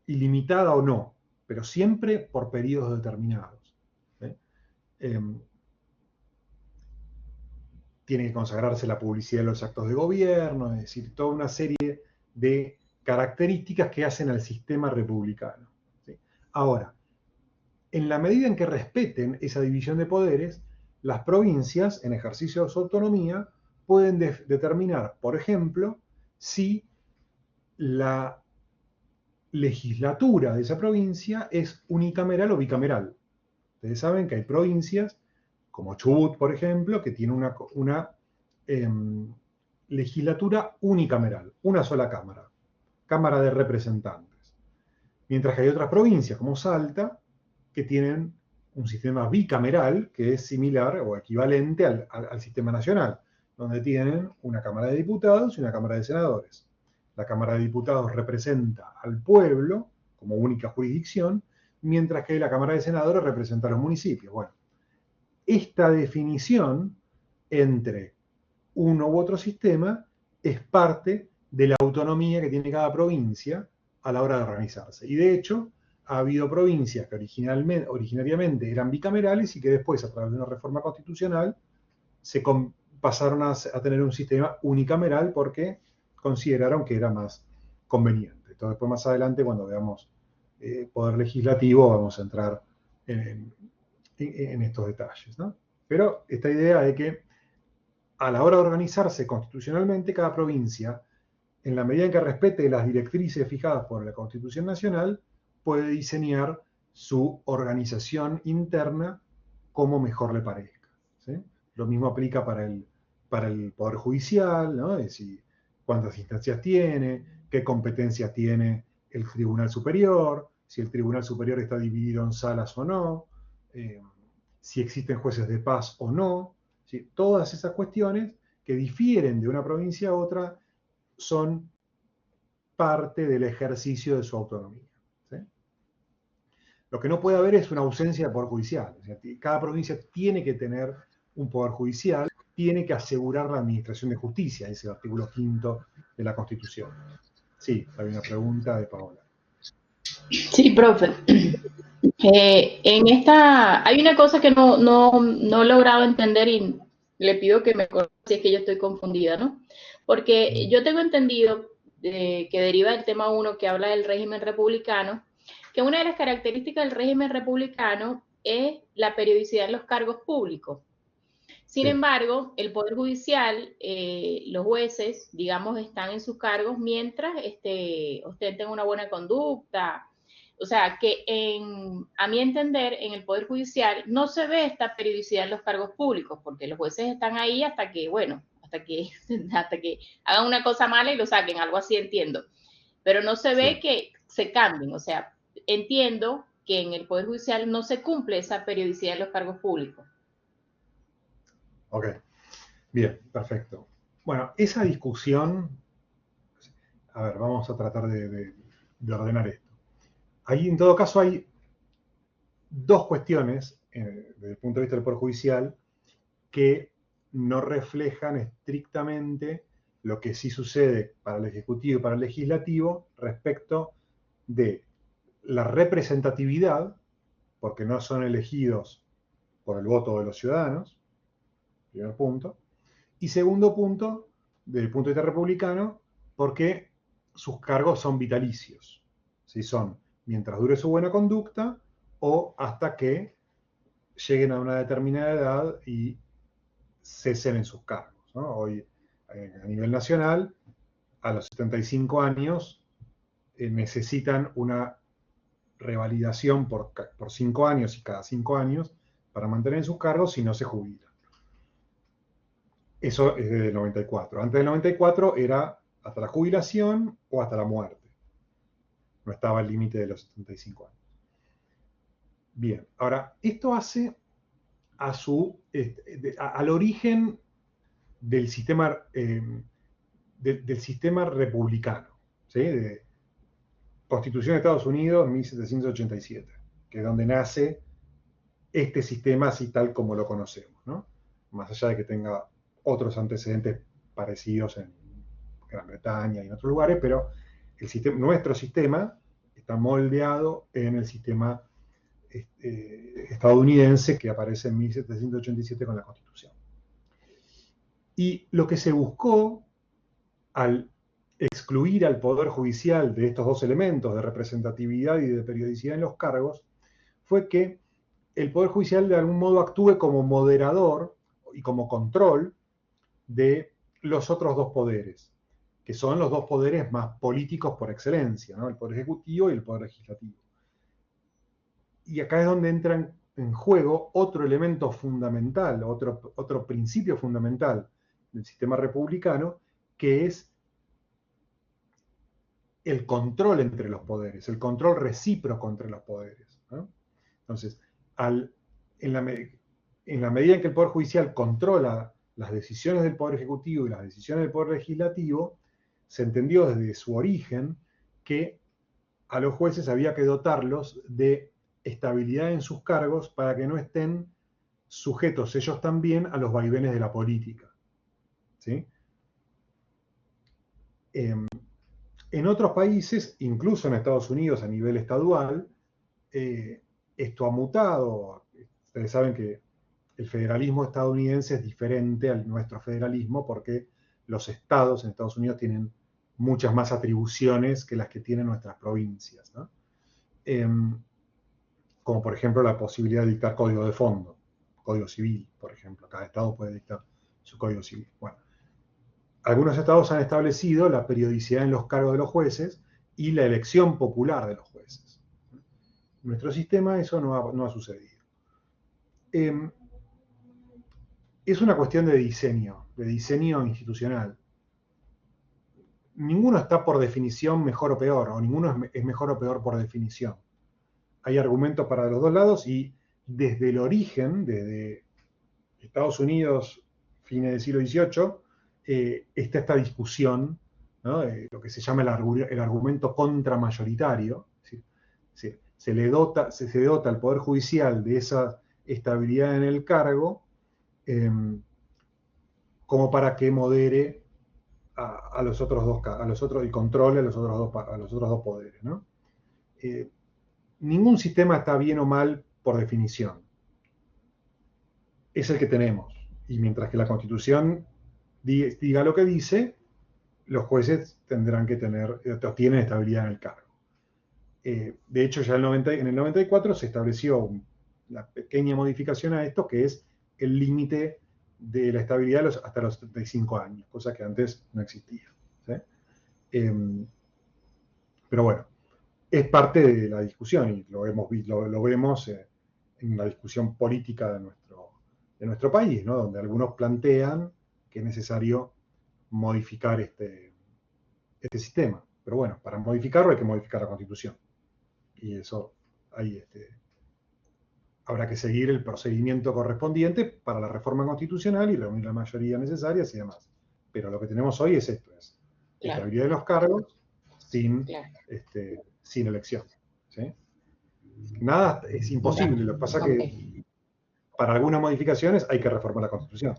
ilimitada o no, pero siempre por periodos determinados, ¿sí? Tiene que consagrarse la publicidad de los actos de gobierno, es decir, toda una serie de características que hacen al sistema republicano, ¿sí? Ahora, en la medida en que respeten esa división de poderes, las provincias, en ejercicio de su autonomía, pueden determinar, por ejemplo, si la legislatura de esa provincia es unicameral o bicameral. Ustedes saben que hay provincias, como Chubut, por ejemplo, que tiene una legislatura unicameral, una sola cámara, Cámara de Representantes. Mientras que hay otras provincias, como Salta, que tienen un sistema bicameral que es similar o equivalente al sistema nacional, donde tienen una Cámara de Diputados y una Cámara de Senadores. La Cámara de Diputados representa al pueblo como única jurisdicción, mientras que la Cámara de Senadores representa a los municipios. Bueno, esta definición entre uno u otro sistema es parte de la autonomía que tiene cada provincia a la hora de organizarse. Y de hecho, ha habido provincias que originariamente eran bicamerales y que después, a través de una reforma constitucional, pasaron a tener un sistema unicameral porque consideraron que era más conveniente. Entonces, después más adelante, cuando veamos poder legislativo, vamos a entrar en estos detalles, ¿no? Pero esta idea de que a la hora de organizarse constitucionalmente, cada provincia, en la medida en que respete las directrices fijadas por la Constitución Nacional, puede diseñar su organización interna como mejor le parezca, ¿sí? Lo mismo aplica para el Poder Judicial, ¿no? Es decir, cuántas instancias tiene, qué competencias tiene el Tribunal Superior, si el Tribunal Superior está dividido en salas o no, si existen jueces de paz o no, ¿sí? Todas esas cuestiones que difieren de una provincia a otra son parte del ejercicio de su autonomía, ¿sí? Lo que no puede haber es una ausencia de poder judicial. O sea, cada provincia tiene que tener un poder judicial, tiene que asegurar la administración de justicia, es el artículo 5 de la Constitución. Sí, hay una pregunta de Paola. Sí, profe. Hay una cosa que no he logrado entender y le pido que me corrija si es que yo estoy confundida, ¿no? Porque yo tengo entendido que deriva del tema 1 que habla del régimen republicano, que una de las características del régimen republicano es la periodicidad en los cargos públicos. Sin embargo, el Poder Judicial, los jueces, digamos, están en sus cargos mientras ostenten una buena conducta. O sea, que a mi entender, en el Poder Judicial no se ve esta periodicidad en los cargos públicos, porque los jueces están ahí hasta que hagan una cosa mala y lo saquen, algo así entiendo. Pero no se ve que se cambien. O sea, entiendo que en el Poder Judicial no se cumple esa periodicidad de los cargos públicos. Ok, bien, perfecto. Bueno, esa discusión, a ver, vamos a tratar de ordenar esto. Ahí, en todo caso, hay dos cuestiones, desde el punto de vista del Poder Judicial, que no reflejan estrictamente lo que sí sucede para el Ejecutivo y para el Legislativo respecto de la representatividad, porque no son elegidos por el voto de los ciudadanos, primer punto, y segundo punto, desde el punto de vista republicano, porque sus cargos son vitalicios, ¿sí? Son mientras dure su buena conducta o hasta que lleguen a una determinada edad y cesen en sus cargos, ¿no? Hoy, a nivel nacional, a los 75 años necesitan una revalidación por 5 años y cada 5 años para mantener sus cargos si no se jubilan. Eso es desde el 94. Antes del 94 era hasta la jubilación o hasta la muerte. No estaba el límite de los 75 años. Bien, ahora, esto hace al origen del sistema, del sistema republicano, ¿sí? De Constitución de Estados Unidos, 1787, que es donde nace este sistema así tal como lo conocemos, ¿no? Más allá de que tenga otros antecedentes parecidos en Gran Bretaña y en otros lugares, pero nuestro sistema está moldeado en el sistema estadounidense que aparece en 1787 con la Constitución. Y lo que se buscó al excluir al Poder Judicial de estos dos elementos, de representatividad y de periodicidad en los cargos, fue que el Poder Judicial de algún modo actúe como moderador y como control de los otros dos poderes, que son los dos poderes más políticos por excelencia, ¿no? El Poder Ejecutivo y el Poder Legislativo. Y acá es donde entra en juego otro elemento fundamental, otro principio fundamental del sistema republicano, que es el control entre los poderes, el control recíproco entre los poderes, ¿no? Entonces, en la medida en que el Poder Judicial controla las decisiones del Poder Ejecutivo y las decisiones del Poder Legislativo, se entendió desde su origen que a los jueces había que dotarlos de estabilidad en sus cargos para que no estén sujetos ellos también a los vaivenes de la política, ¿sí? En otros países, incluso en Estados Unidos a nivel estadual, esto ha mutado. Ustedes saben que el federalismo estadounidense es diferente al nuestro federalismo porque los estados en Estados Unidos tienen muchas más atribuciones que las que tienen nuestras provincias, ¿no? Como por ejemplo la posibilidad de dictar código de fondo, código civil, por ejemplo. Cada estado puede dictar su código civil. Bueno, algunos estados han establecido la periodicidad en los cargos de los jueces y la elección popular de los jueces. En nuestro sistema eso no ha sucedido. Es una cuestión de diseño institucional. Ninguno está por definición mejor o peor, o ninguno es mejor o peor por definición. Hay argumentos para los dos lados y desde el origen, desde Estados Unidos, fines del siglo XVIII, está esta discusión, ¿no? Lo que se llama el argumento contramayoritario. Se dota al Poder Judicial de esa estabilidad en el cargo como para que modere a los otros dos, y controle a los otros dos poderes, ¿no? Ningún sistema está bien o mal por definición. Es el que tenemos. Y mientras que la Constitución diga lo que dice, los jueces tienen estabilidad en el cargo. De hecho, ya en el 94 se estableció una pequeña modificación a esto, que es el límite de la estabilidad hasta los 75 años, cosa que antes no existía, ¿sí? Pero bueno, es parte de la discusión y lo vemos en la discusión política de nuestro país, ¿no? Donde algunos plantean que es necesario modificar este sistema. Pero bueno, para modificarlo hay que modificar la Constitución. Y eso habrá que seguir el procedimiento correspondiente para la reforma constitucional y reunir la mayoría necesaria y demás. Pero lo que tenemos hoy es esto, es estabilidad de los cargos sin elección. ¿Sí? Nada es imposible, lo que pasa es que para algunas modificaciones hay que reformar la Constitución.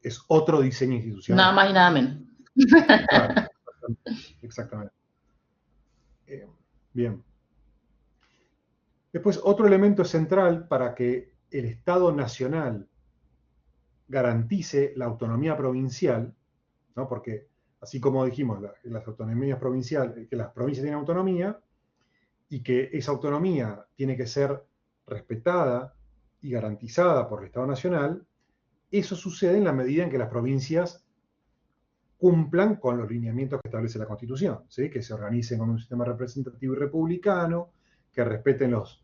Es otro diseño institucional. Nada más y nada menos. Claro, exactamente. Bien. Después, otro elemento central para que el Estado nacional garantice la autonomía provincial, ¿no? Porque así como dijimos, las autonomías provinciales, que las provincias tienen autonomía y que esa autonomía tiene que ser respetada y garantizada por el Estado nacional, eso sucede en la medida en que las provincias cumplan con los lineamientos que establece la Constitución, ¿sí? Que se organicen con un sistema representativo y republicano, que respeten los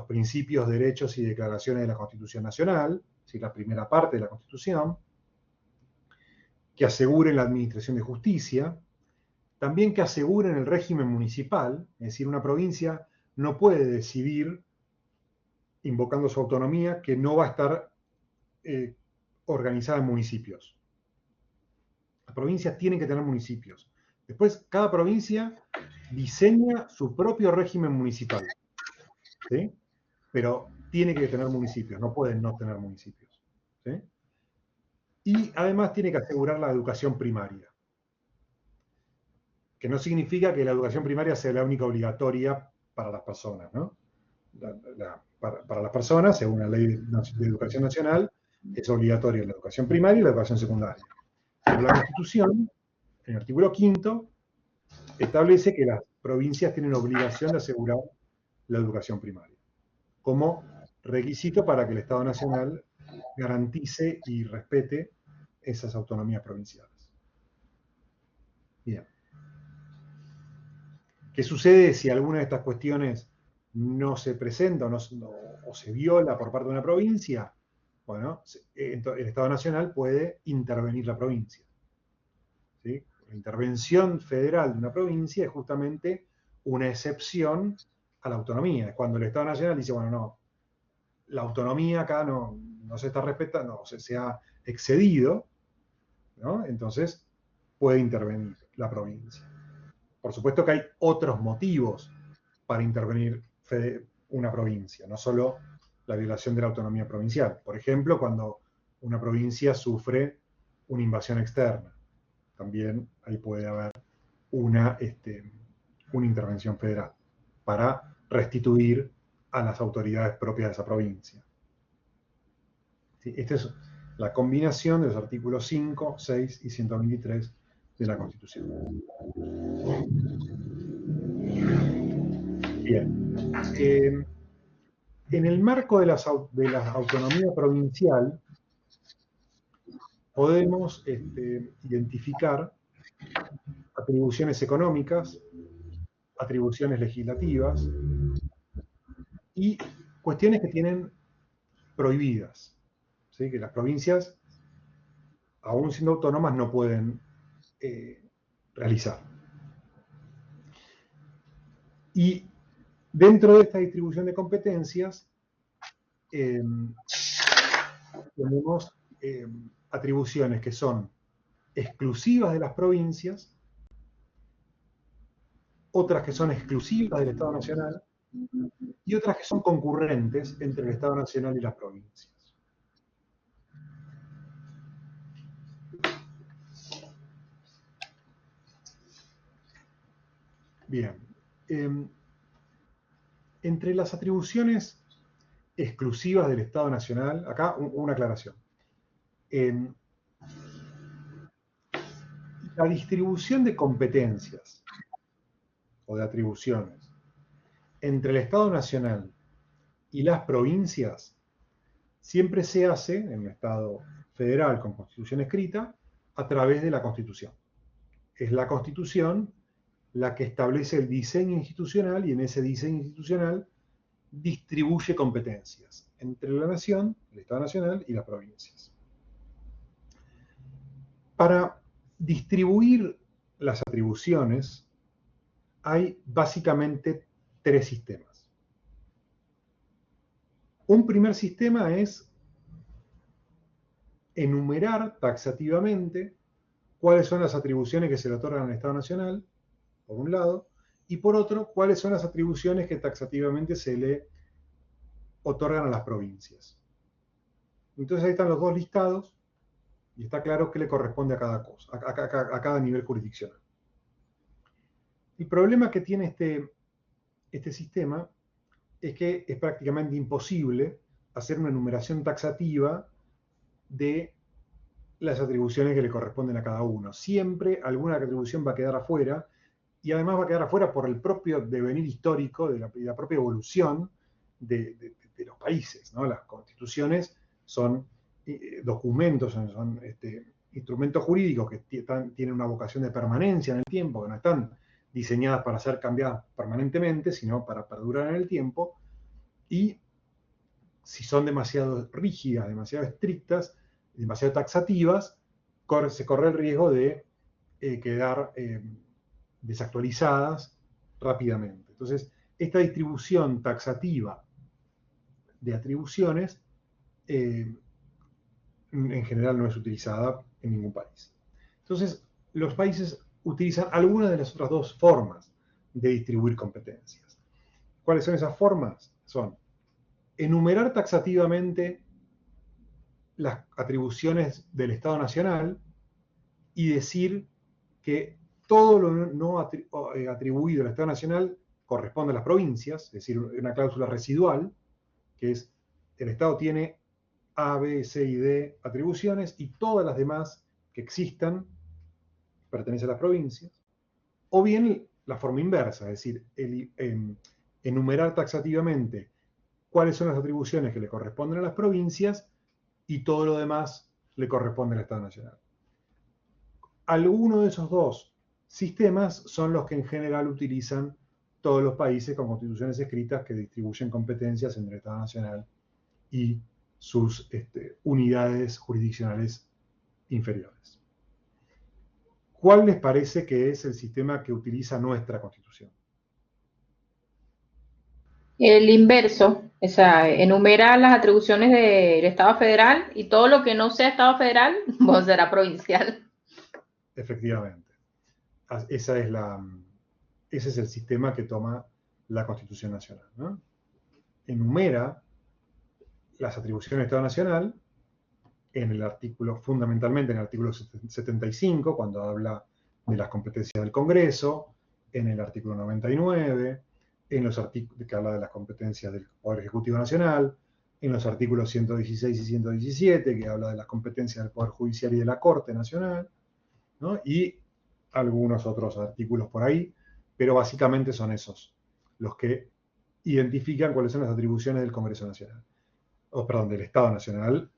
principios, derechos y declaraciones de la Constitución Nacional, ¿sí? La primera parte de la Constitución, que aseguren la administración de justicia, también que aseguren el régimen municipal, es decir, una provincia no puede decidir, invocando su autonomía, que no va a estar organizada en municipios. Las provincias tienen que tener municipios. Después, cada provincia diseña su propio régimen municipal, ¿sí? Pero tiene que tener municipios, no pueden no tener municipios, ¿sí? Y además tiene que asegurar la educación primaria, que no significa que la educación primaria sea la única obligatoria para las personas, ¿no? Para las personas, según la Ley de Educación Nacional, es obligatoria la educación primaria y la educación secundaria. Pero la Constitución, en el artículo 5, establece que las provincias tienen obligación de asegurar la educación primaria, como requisito para que el Estado Nacional garantice y respete esas autonomías provinciales. Bien. ¿Qué sucede si alguna de estas cuestiones no se presenta o se viola por parte de una provincia? Bueno, el Estado Nacional puede intervenir la provincia, ¿sí? La intervención federal de una provincia es justamente una excepción a la autonomía. Es cuando el Estado Nacional dice, bueno, no, la autonomía acá no se está respetando, no, se ha excedido, ¿no? Entonces puede intervenir la provincia. Por supuesto que hay otros motivos para intervenir una provincia, no solo la violación de la autonomía provincial. Por ejemplo, cuando una provincia sufre una invasión externa, también ahí puede haber una intervención federal para restituir a las autoridades propias de esa provincia. ¿Sí? Esta es la combinación de los artículos 5, 6 y 123 de la Constitución. Bien. En el marco de la autonomía provincial podemos identificar atribuciones económicas, atribuciones legislativas y cuestiones que tienen prohibidas, ¿sí? Que las provincias, aún siendo autónomas, no pueden realizar. Y dentro de esta distribución de competencias tenemos atribuciones que son exclusivas de las provincias, otras que son exclusivas del Estado Nacional y otras que son concurrentes entre el Estado Nacional y las provincias. Bien. Entre las atribuciones exclusivas del Estado Nacional, acá una aclaración. La distribución de competencias o de atribuciones entre el Estado Nacional y las provincias siempre se hace en un Estado federal con Constitución escrita a través de la Constitución. Es la Constitución la que establece el diseño institucional y en ese diseño institucional distribuye competencias entre la nación, el Estado Nacional y las provincias. Para distribuir las atribuciones hay básicamente tres sistemas. Un primer sistema es enumerar taxativamente cuáles son las atribuciones que se le otorgan al Estado Nacional, por un lado, y por otro, cuáles son las atribuciones que taxativamente se le otorgan a las provincias. Entonces ahí están los dos listados y está claro qué le corresponde a cada cosa, a cada nivel jurisdiccional. El problema que tiene este sistema es que es prácticamente imposible hacer una enumeración taxativa de las atribuciones que le corresponden a cada uno. Siempre alguna atribución va a quedar afuera, y además va a quedar afuera por el propio devenir histórico de la propia evolución de los países, ¿no? Las constituciones son documentos, son instrumentos jurídicos que tienen una vocación de permanencia en el tiempo, que no están diseñadas para ser cambiadas permanentemente, sino para perdurar en el tiempo, y si son demasiado rígidas, demasiado estrictas, demasiado taxativas, se corre el riesgo de quedar desactualizadas rápidamente. Entonces, esta distribución taxativa de atribuciones en general no es utilizada en ningún país. Entonces, los países utilizan alguna de las otras dos formas de distribuir competencias. ¿Cuáles son esas formas? Son enumerar taxativamente las atribuciones del Estado Nacional y decir que todo lo no atribuido al Estado Nacional corresponde a las provincias, es decir, una cláusula residual, que es el Estado tiene A, B, C y D atribuciones y todas las demás que existan pertenecen a las provincias. O bien la forma inversa, es decir, enumerar taxativamente cuáles son las atribuciones que le corresponden a las provincias y todo lo demás le corresponde al Estado Nacional. Algunos de esos dos sistemas son los que en general utilizan todos los países con constituciones escritas que distribuyen competencias entre el Estado Nacional y sus unidades jurisdiccionales inferiores. ¿Cuál les parece que es el sistema que utiliza nuestra Constitución? El inverso, o sea, enumera las atribuciones del Estado federal y todo lo que no sea Estado federal, pues será provincial. Efectivamente. Ese es el sistema que toma la Constitución Nacional, ¿no? Enumera las atribuciones del Estado Nacional en el artículo, fundamentalmente en el artículo 75, cuando habla de las competencias del Congreso, en el artículo 99, en los artículos que habla de las competencias del Poder Ejecutivo Nacional, en los artículos 116 y 117, que habla de las competencias del Poder Judicial y de la Corte Nacional, ¿no? Y algunos otros artículos por ahí, pero básicamente son esos los que identifican cuáles son las atribuciones del Congreso Nacional, o perdón, del Estado Nacional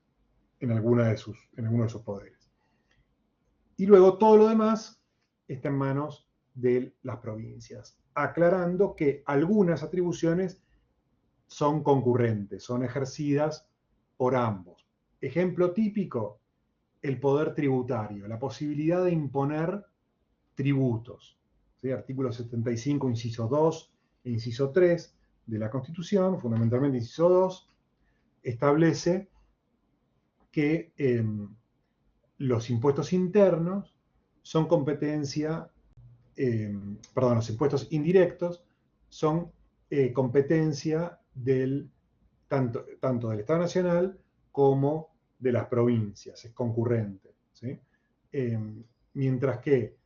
en alguno de sus poderes. Y luego todo lo demás está en manos de las provincias, aclarando que algunas atribuciones son concurrentes, son ejercidas por ambos. Ejemplo típico, el poder tributario, la posibilidad de imponer tributos. ¿Sí? Artículo 75, inciso 2 e inciso 3 de la Constitución, fundamentalmente inciso 2, establece que los impuestos internos son competencia, los impuestos indirectos son competencia tanto del Estado Nacional como de las provincias, es concurrente, ¿sí? Mientras que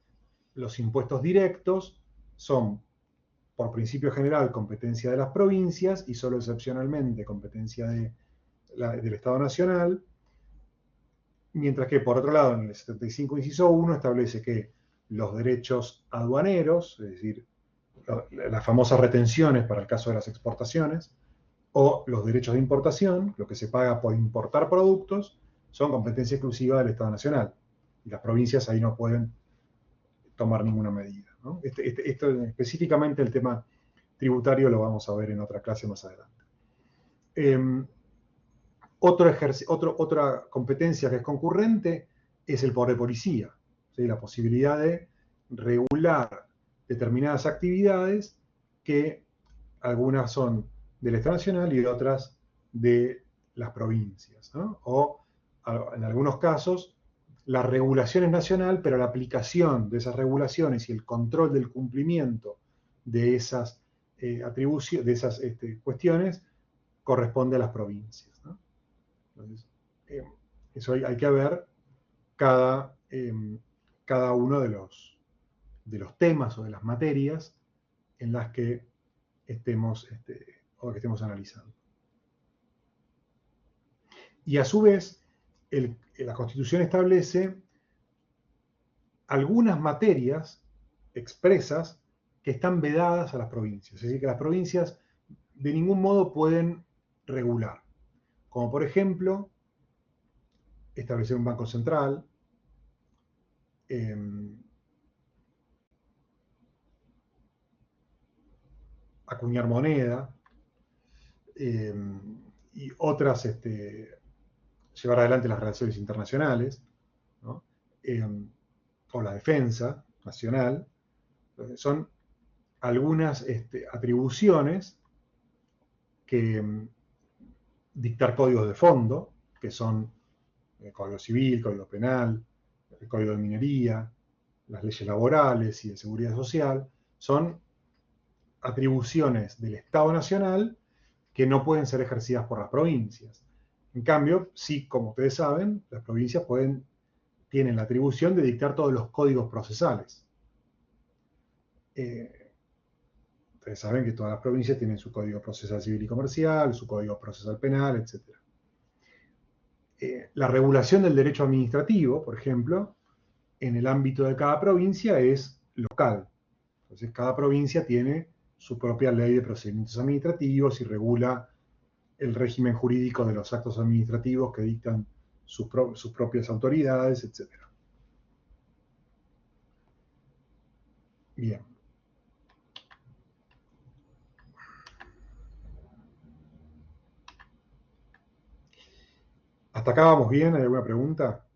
los impuestos directos son, por principio general, competencia de las provincias y solo excepcionalmente competencia del Estado Nacional, mientras que, por otro lado, en el 75, inciso 1, establece que los derechos aduaneros, es decir, las famosas retenciones para el caso de las exportaciones, o los derechos de importación, lo que se paga por importar productos, son competencia exclusiva del Estado Nacional. Y las provincias ahí no pueden tomar ninguna medida, ¿no? Esto específicamente el tema tributario lo vamos a ver en otra clase más adelante. Otra competencia que es concurrente es el poder de policía, ¿sí? La posibilidad de regular determinadas actividades que algunas son del Estado Nacional y otras de las provincias, ¿no? O en algunos casos la regulación es nacional, pero la aplicación de esas regulaciones y el control del cumplimiento de esas atribuciones, de esas cuestiones, corresponde a las provincias, ¿no? Entonces, eso hay que ver cada uno de los temas o de las materias en las que estemos analizando. Y a su vez, la Constitución establece algunas materias expresas que están vedadas a las provincias. Es decir, que las provincias de ningún modo pueden regular. Como por ejemplo, establecer un banco central, acuñar moneda, y otras, llevar adelante las relaciones internacionales, ¿no? O la defensa nacional. Son algunas atribuciones que dictar códigos de fondo, que son el Código Civil, Código Penal, el Código de Minería, las leyes laborales y de seguridad social, son atribuciones del Estado Nacional que no pueden ser ejercidas por las provincias. En cambio, sí, como ustedes saben, las provincias tienen la atribución de dictar todos los códigos procesales. Ustedes saben que todas las provincias tienen su código procesal civil y comercial, su código procesal penal, etc. La regulación del derecho administrativo, por ejemplo, en el ámbito de cada provincia es local. Entonces, cada provincia tiene su propia ley de procedimientos administrativos y regula el régimen jurídico de los actos administrativos que dictan sus propias autoridades, etc. Bien. ¿Hasta acá vamos bien? ¿Hay alguna pregunta?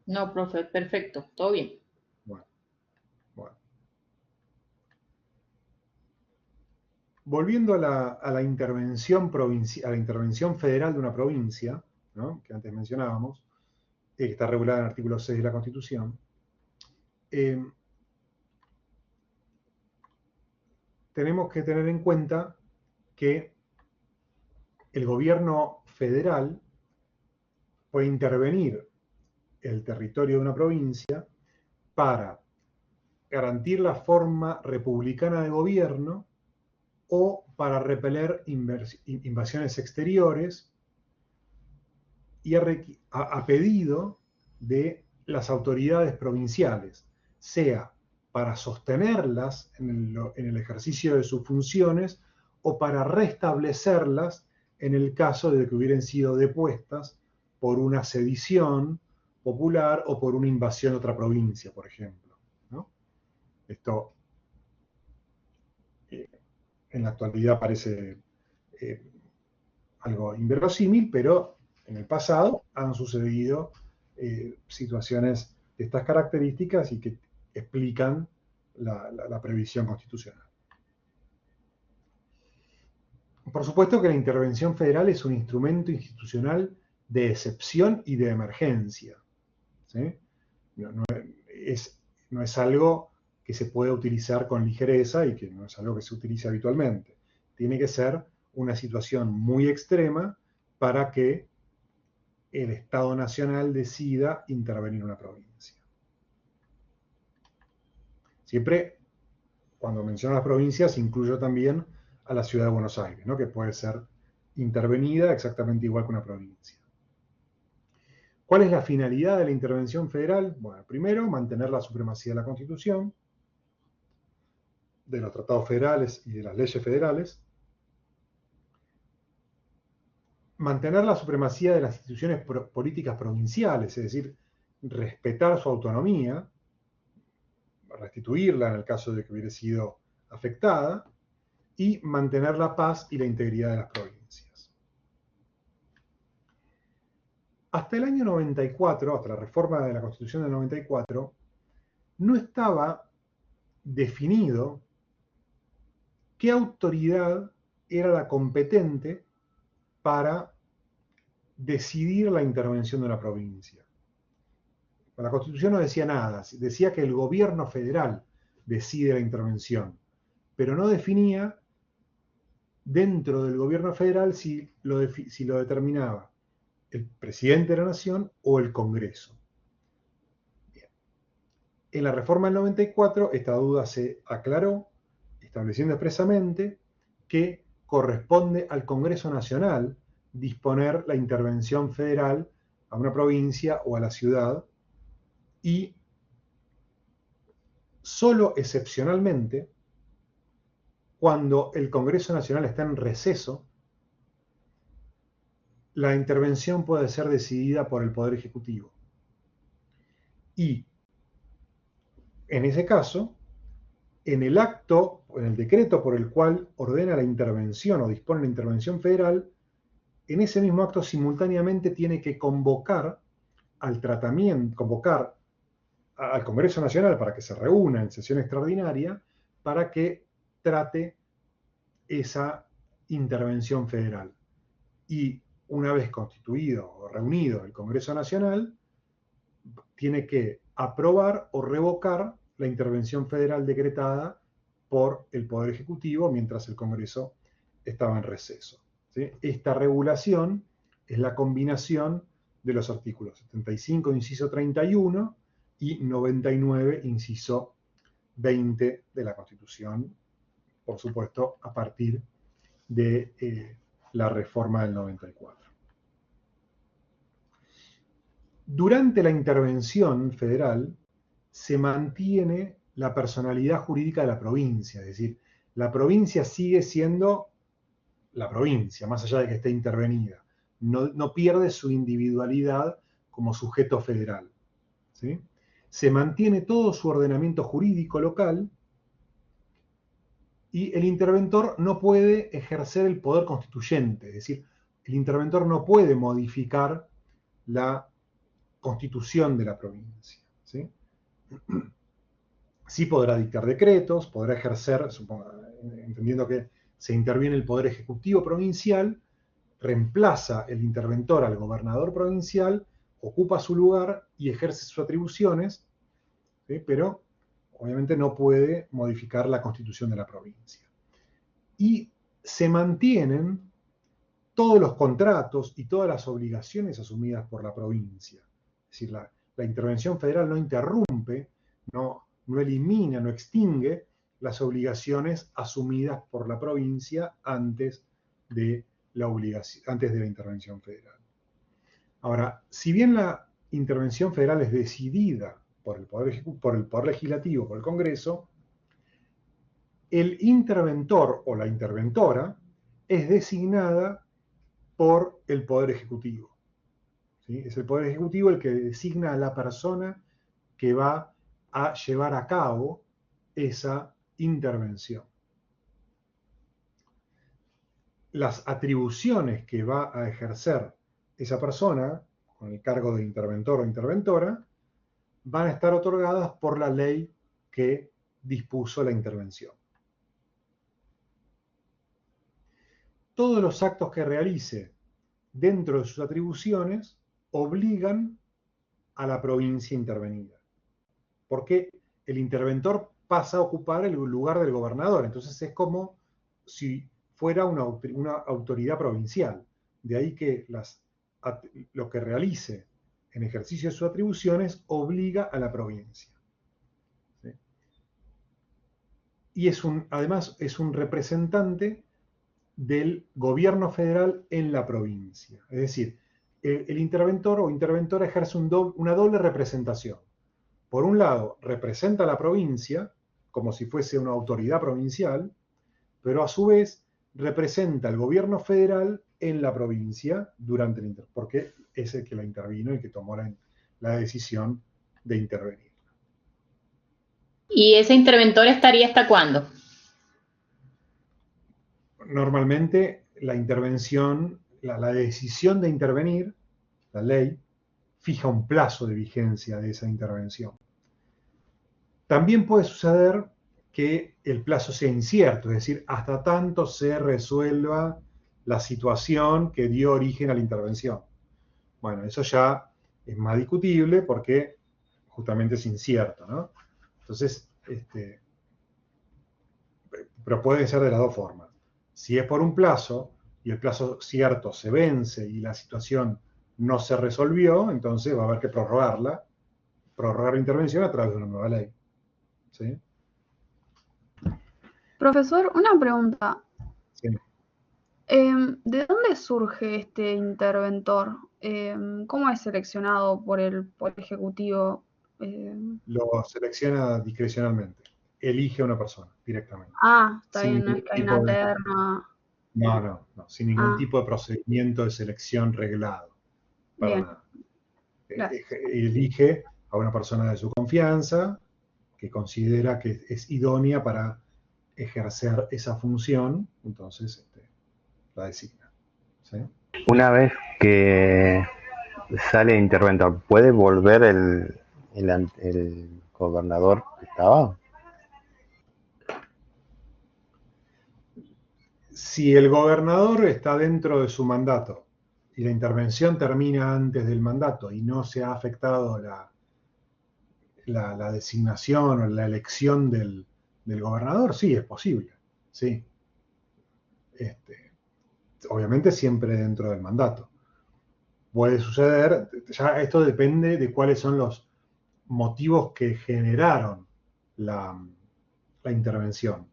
No, profe, perfecto, todo bien. Bueno. Volviendo a la intervención provincial, a la intervención federal de una provincia, ¿no? Que antes mencionábamos, que está regulada en el artículo 6 de la Constitución, tenemos que tener en cuenta que el gobierno federal puede intervenir el territorio de una provincia para garantir la forma republicana de gobierno o para repeler invasiones exteriores y a pedido de las autoridades provinciales, sea para sostenerlas en el ejercicio de sus funciones o para restablecerlas en el caso de que hubieran sido depuestas por una sedición popular o por una invasión de otra provincia, por ejemplo, ¿no? Esto en la actualidad parece algo inverosímil, pero en el pasado han sucedido situaciones de estas características y que explican la previsión constitucional. Por supuesto que la intervención federal es un instrumento institucional de excepción y de emergencia, ¿sí? No es algo que se pueda utilizar con ligereza y que no es algo que se utilice habitualmente. Tiene que ser una situación muy extrema para que el Estado Nacional decida intervenir en una provincia. Siempre, cuando menciono las provincias, incluyo también a la ciudad de Buenos Aires, ¿no? Que puede ser intervenida exactamente igual que una provincia. ¿Cuál es la finalidad de la intervención federal? Bueno, primero, mantener la supremacía de la Constitución, de los tratados federales y de las leyes federales, mantener la supremacía de las instituciones políticas provinciales, es decir, respetar su autonomía, restituirla en el caso de que hubiera sido afectada, y mantener la paz y la integridad de las provincias. Hasta el año 94, hasta la reforma de la Constitución del 94, no estaba definido qué autoridad era la competente para decidir la intervención de la provincia. La Constitución no decía nada, decía que el gobierno federal decide la intervención, pero no definía dentro del gobierno federal si lo determinaba el presidente de la nación o el Congreso. Bien. En la reforma del 94 esta duda se aclaró, estableciendo expresamente que corresponde al Congreso Nacional disponer la intervención federal a una provincia o a la ciudad, y solo excepcionalmente, cuando el Congreso Nacional está en receso, la intervención puede ser decidida por el Poder Ejecutivo. Y en ese caso, en el acto, en el decreto por el cual ordena la intervención o dispone la intervención federal, en ese mismo acto simultáneamente tiene que convocar al Congreso Nacional para que se reúna en sesión extraordinaria para que trate esa intervención federal. Y una vez constituido o reunido el Congreso Nacional, tiene que aprobar o revocar la intervención federal decretada por el Poder Ejecutivo mientras el Congreso estaba en receso. ¿Sí? Esta regulación es la combinación de los artículos 75, inciso 31 y 99, inciso 20 de la Constitución, por supuesto, a partir de la reforma del 94. Durante la intervención federal se mantiene la personalidad jurídica de la provincia, es decir, la provincia sigue siendo la provincia, más allá de que esté intervenida. No pierde su individualidad como sujeto federal, ¿sí? Se mantiene todo su ordenamiento jurídico local y el interventor no puede ejercer el poder constituyente, es decir, el interventor no puede modificar la constitución de la provincia, ¿sí? Sí podrá dictar decretos, podrá ejercer, entendiendo que se interviene el poder ejecutivo provincial, reemplaza el interventor al gobernador provincial, ocupa su lugar y ejerce sus atribuciones, ¿sí? Pero obviamente no puede modificar la constitución de la provincia. Y se mantienen todos los contratos y todas las obligaciones asumidas por la provincia. Es decir, la intervención federal no interrumpe, no elimina, no extingue las obligaciones asumidas por la provincia antes de la intervención federal. Ahora, si bien la intervención federal es decidida por el Poder Legislativo, por el Congreso, el interventor o la interventora es designada por el Poder Ejecutivo, ¿sí? Es el Poder Ejecutivo el que designa a la persona que va a llevar a cabo esa intervención. Las atribuciones que va a ejercer esa persona con el cargo de interventor o interventora van a estar otorgadas por la ley que dispuso la intervención. Todos los actos que realice dentro de sus atribuciones obligan a la provincia intervenida, porque el interventor pasa a ocupar el lugar del gobernador, entonces es como si fuera una autoridad provincial. De ahí que lo que realice en ejercicio de sus atribuciones obliga a la provincia, ¿sí? Y además es un representante del gobierno federal en la provincia. Es decir, el interventor o interventora ejerce una doble representación. Por un lado, representa a la provincia como si fuese una autoridad provincial, pero a su vez representa al gobierno federal en la provincia durante el intervención, porque es el que la intervino y que tomó la decisión de intervenir. ¿Y ese interventor estaría hasta cuándo? Normalmente la intervención, la decisión de intervenir, la ley, fija un plazo de vigencia de esa intervención. También puede suceder que el plazo sea incierto, es decir, hasta tanto se resuelva la situación que dio origen a la intervención. Bueno, eso ya es más discutible porque justamente es incierto, ¿no? Entonces, pero puede ser de las dos formas. Si es por un plazo y el plazo cierto se vence y la situación no se resolvió, entonces va a haber que prorrogar la intervención a través de una nueva ley. ¿Sí? Profesor, una pregunta. Sí. ¿De dónde surge este interventor? ¿Cómo es seleccionado por el Ejecutivo? Lo selecciona discrecionalmente. Elige a una persona directamente. Está Sin bien, no es ningún que hay tipo una de... terna. No, sin ningún Ah, tipo de procedimiento de selección reglado. Para bien, nada. gracias. Elige a una persona de su confianza que considera que es idónea para ejercer esa función, entonces la designa. ¿Sí? Una vez que sale interventor, ¿puede volver el gobernador que estaba? Si el gobernador está dentro de su mandato y la intervención termina antes del mandato y no se ha afectado la designación o la elección del gobernador, sí, es posible. Sí. Obviamente siempre dentro del mandato. Puede suceder, ya esto depende de cuáles son los motivos que generaron la, la intervención,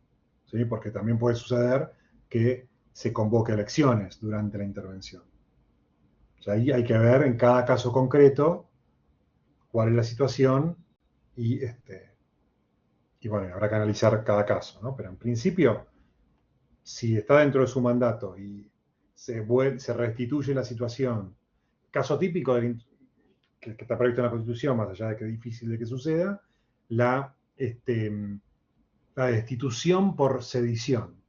¿sí? Porque también puede suceder que se convoque elecciones durante la intervención. O sea, ahí hay que ver en cada caso concreto cuál es la situación y bueno, habrá que analizar cada caso, ¿no? Pero en principio, si está dentro de su mandato y se restituye la situación, caso típico que está previsto en la Constitución, más allá de que es difícil de que suceda, la, la destitución por sedición.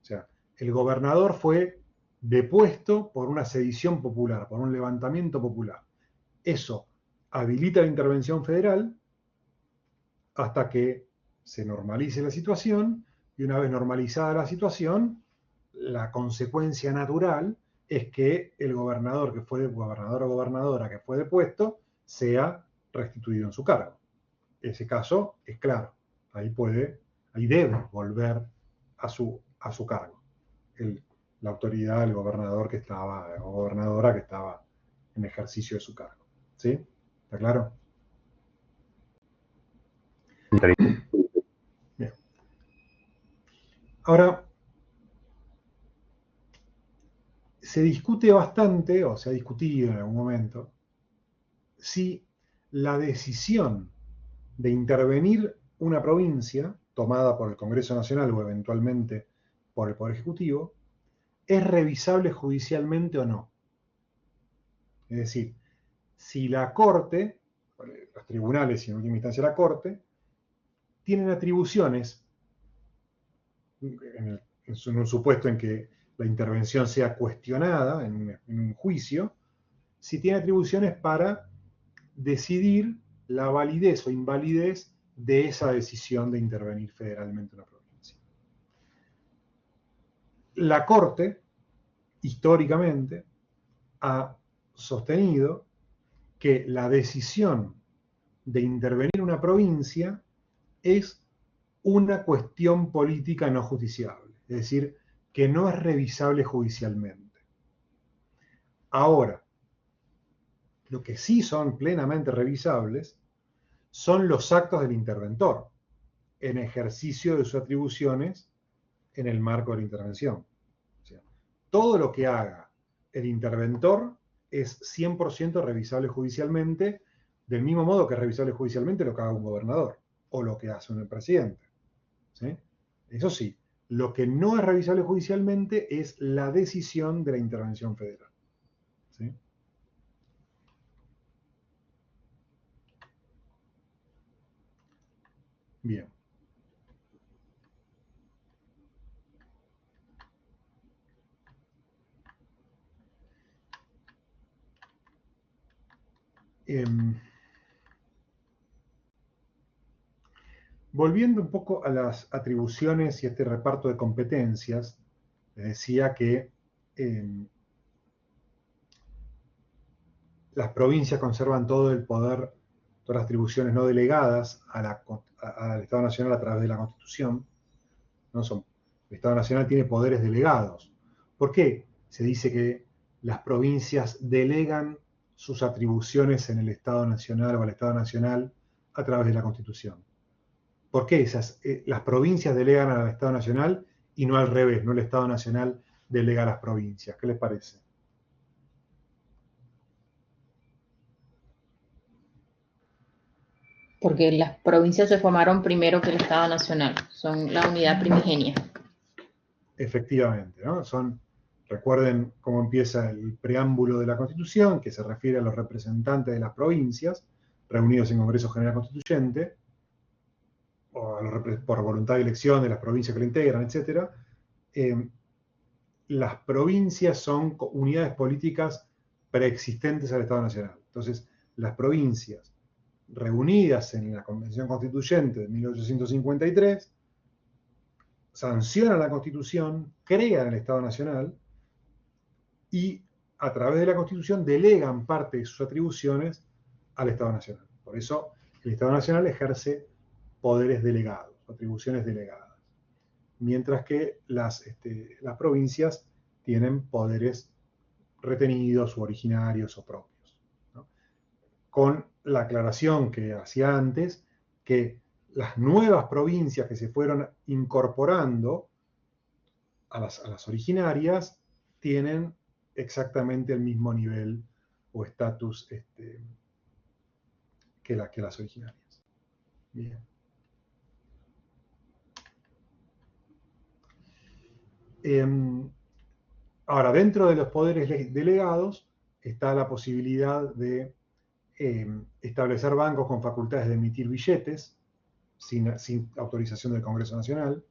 O sea, el gobernador fue depuesto por una sedición popular, por un levantamiento popular. Eso habilita la intervención federal hasta que se normalice la situación y una vez normalizada la situación, la consecuencia natural es que el gobernador que fue gobernador o gobernadora que fue depuesto sea restituido en su cargo. Ese caso es claro, ahí debe volver a su cargo la autoridad, el gobernador que estaba, o gobernadora que estaba en ejercicio de su cargo. ¿Sí? ¿Está claro? Bien. Ahora, se discute bastante, o se ha discutido en algún momento, si la decisión de intervenir una provincia tomada por el Congreso Nacional o eventualmente por el Poder Ejecutivo es revisable judicialmente o no. Es decir, si la Corte, los tribunales y en última instancia la Corte, tienen atribuciones, en un supuesto en que la intervención sea cuestionada en un juicio, si tiene atribuciones para decidir la validez o invalidez de esa decisión de intervenir federalmente en una provincia. La Corte, históricamente, ha sostenido que la decisión de intervenir en una provincia es una cuestión política no justiciable, es decir, que no es revisable judicialmente. Ahora, lo que sí son plenamente revisables son los actos del interventor en ejercicio de sus atribuciones en el marco de la intervención. O sea, todo lo que haga el interventor es 100% revisable judicialmente, del mismo modo que es revisable judicialmente lo que haga un gobernador o lo que hace un presidente. ¿Sí? Eso sí, lo que no es revisable judicialmente es la decisión de la intervención federal. ¿Sí? Bien. volviendo un poco a las atribuciones y este reparto de competencias, les decía que las provincias conservan todo el poder, todas las atribuciones no delegadas al Estado Nacional a través de la Constitución. ¿No? El Estado Nacional tiene poderes delegados. ¿Por qué se dice que las provincias delegan sus atribuciones en el Estado Nacional o al Estado Nacional a través de la Constitución? ¿Por qué las provincias delegan al Estado Nacional y no al revés, no el Estado Nacional delega a las provincias? ¿Qué les parece? Porque las provincias se formaron primero que el Estado Nacional, son la unidad primigenia. Efectivamente, ¿no? Recuerden cómo empieza el preámbulo de la Constitución, que se refiere a los representantes de las provincias, reunidos en Congreso General Constituyente, o por voluntad de elección de las provincias que lo integran, etc. Las provincias son unidades políticas preexistentes al Estado Nacional. Entonces, las provincias reunidas en la Convención Constituyente de 1853 sancionan la Constitución, crean el Estado Nacional y a través de la Constitución delegan parte de sus atribuciones al Estado Nacional. Por eso el Estado Nacional ejerce poderes delegados, atribuciones delegadas, mientras que las provincias tienen poderes retenidos o originarios o propios, ¿no? Con la aclaración que hacía antes, que las nuevas provincias que se fueron incorporando a las originarias tienen exactamente el mismo nivel o estatus que las originarias. Bien. Ahora, dentro de los poderes delegados está la posibilidad de establecer bancos con facultades de emitir billetes sin autorización del Congreso Nacional.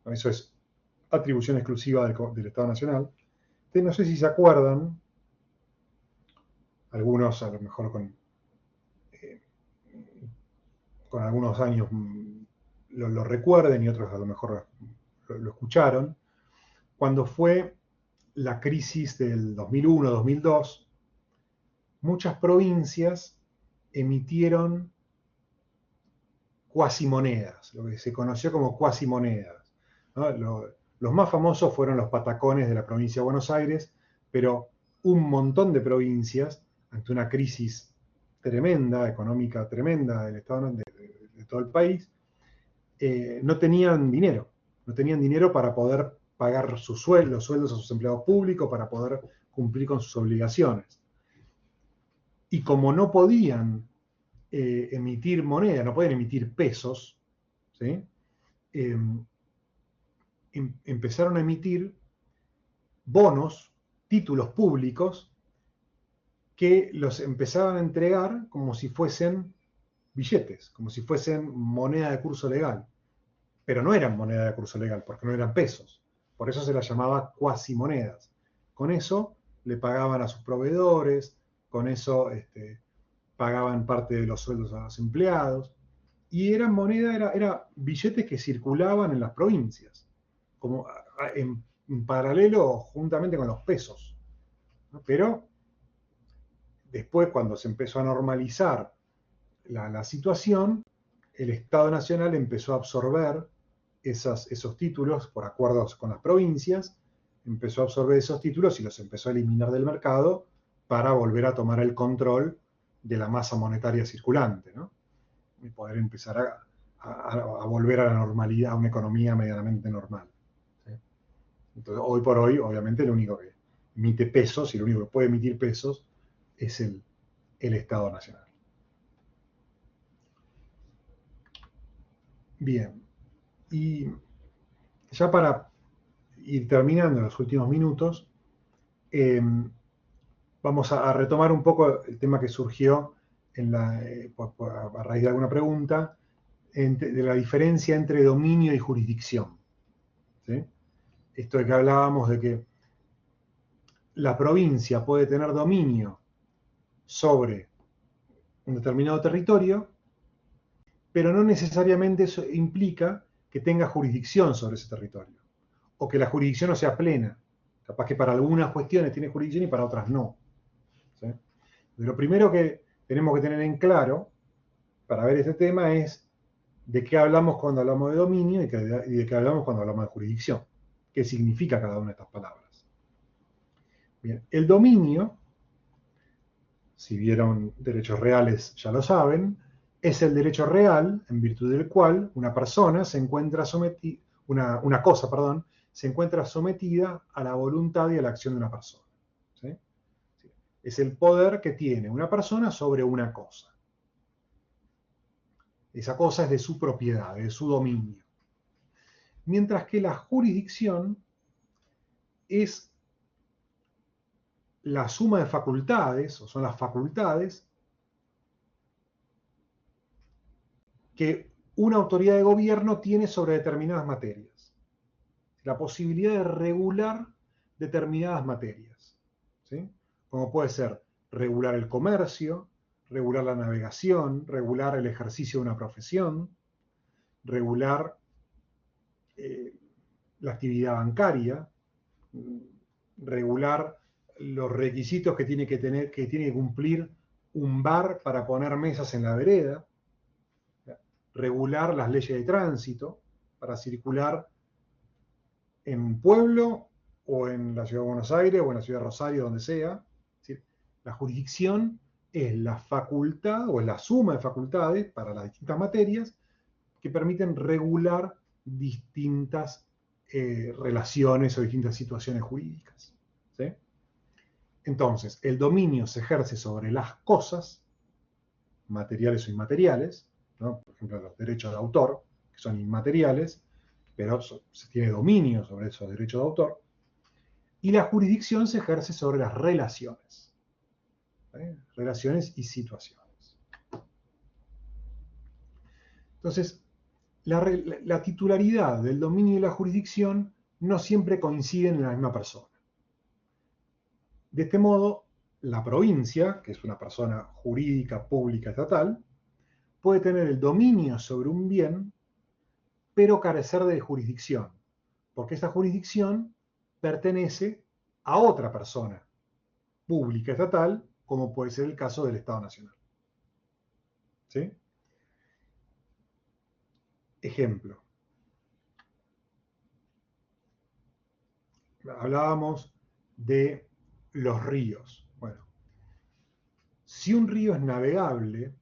Eso es atribución exclusiva del Estado Nacional. No sé si se acuerdan, algunos a lo mejor con algunos años lo recuerden y otros a lo mejor lo escucharon, cuando fue la crisis del 2001-2002, muchas provincias emitieron cuasimonedas, lo que se conoció como cuasimonedas, ¿no? Los más famosos fueron los patacones de la provincia de Buenos Aires, pero un montón de provincias, ante una crisis tremenda, económica tremenda del Estado, de todo el país, no tenían dinero. No tenían dinero para poder pagar los sueldos a sus empleados públicos, para poder cumplir con sus obligaciones. Y como no podían emitir moneda, no podían emitir pesos, ¿sí? Empezaron a emitir bonos, títulos públicos, que los empezaban a entregar como si fuesen billetes, como si fuesen moneda de curso legal. Pero no eran moneda de curso legal, porque no eran pesos. Por eso se las llamaba cuasimonedas. Con eso le pagaban a sus proveedores, con eso pagaban parte de los sueldos a los empleados, y eran era billetes que circulaban en las provincias, como en paralelo juntamente con los pesos, ¿no? Pero después, cuando se empezó a normalizar la situación, el Estado Nacional empezó a absorber esos títulos por acuerdos con las provincias, empezó a absorber esos títulos y los empezó a eliminar del mercado para volver a tomar el control de la masa monetaria circulante, ¿no? Y poder empezar a volver a la normalidad, a una economía medianamente normal, ¿sí? Entonces, hoy por hoy, obviamente, el único que emite pesos y el único que puede emitir pesos es el Estado Nacional. Bien, y ya para ir terminando en los últimos minutos, vamos a retomar un poco el tema que surgió a raíz de alguna pregunta, de la diferencia entre dominio y jurisdicción, ¿sí? Esto de que hablábamos de que la provincia puede tener dominio sobre un determinado territorio, pero no necesariamente eso implica que tenga jurisdicción sobre ese territorio, o que la jurisdicción no sea plena. Capaz que para algunas cuestiones tiene jurisdicción y para otras no. ¿Sí? Lo primero que tenemos que tener en claro para ver este tema es de qué hablamos cuando hablamos de dominio y de qué hablamos cuando hablamos de jurisdicción. ¿Qué significa cada una de estas palabras? Bien, el dominio, si vieron derechos reales ya lo saben, es el derecho real en virtud del cual una persona se encuentra sometida, una cosa, perdón, se encuentra sometida a la voluntad y a la acción de una persona. ¿Sí? Es el poder que tiene una persona sobre una cosa. Esa cosa es de su propiedad, de su dominio. Mientras que la jurisdicción es la suma de facultades, o son las facultades, que una autoridad de gobierno tiene sobre determinadas materias. La posibilidad de regular determinadas materias. ¿Sí? Como puede ser regular el comercio, regular la navegación, regular el ejercicio de una profesión, regular la actividad bancaria, regular los requisitos que tiene que cumplir un bar para poner mesas en la vereda, regular las leyes de tránsito para circular en un pueblo o en la ciudad de Buenos Aires o en la ciudad de Rosario, donde sea. Es decir, la jurisdicción es la facultad o es la suma de facultades para las distintas materias que permiten regular distintas relaciones o distintas situaciones jurídicas. ¿Sí? Entonces, el dominio se ejerce sobre las cosas, materiales o inmateriales, ¿no? Por ejemplo, los derechos de autor, que son inmateriales, pero se tiene dominio sobre esos derechos de autor, y la jurisdicción se ejerce sobre las relaciones, ¿sí? Relaciones y situaciones. Entonces, la titularidad del dominio y la jurisdicción no siempre coinciden en la misma persona. De este modo, la provincia, que es una persona jurídica, pública, estatal, puede tener el dominio sobre un bien, pero carecer de jurisdicción, porque esa jurisdicción pertenece a otra persona pública, estatal, como puede ser el caso del Estado Nacional. ¿Sí? Ejemplo. Hablábamos de los ríos. Bueno, si un río es navegable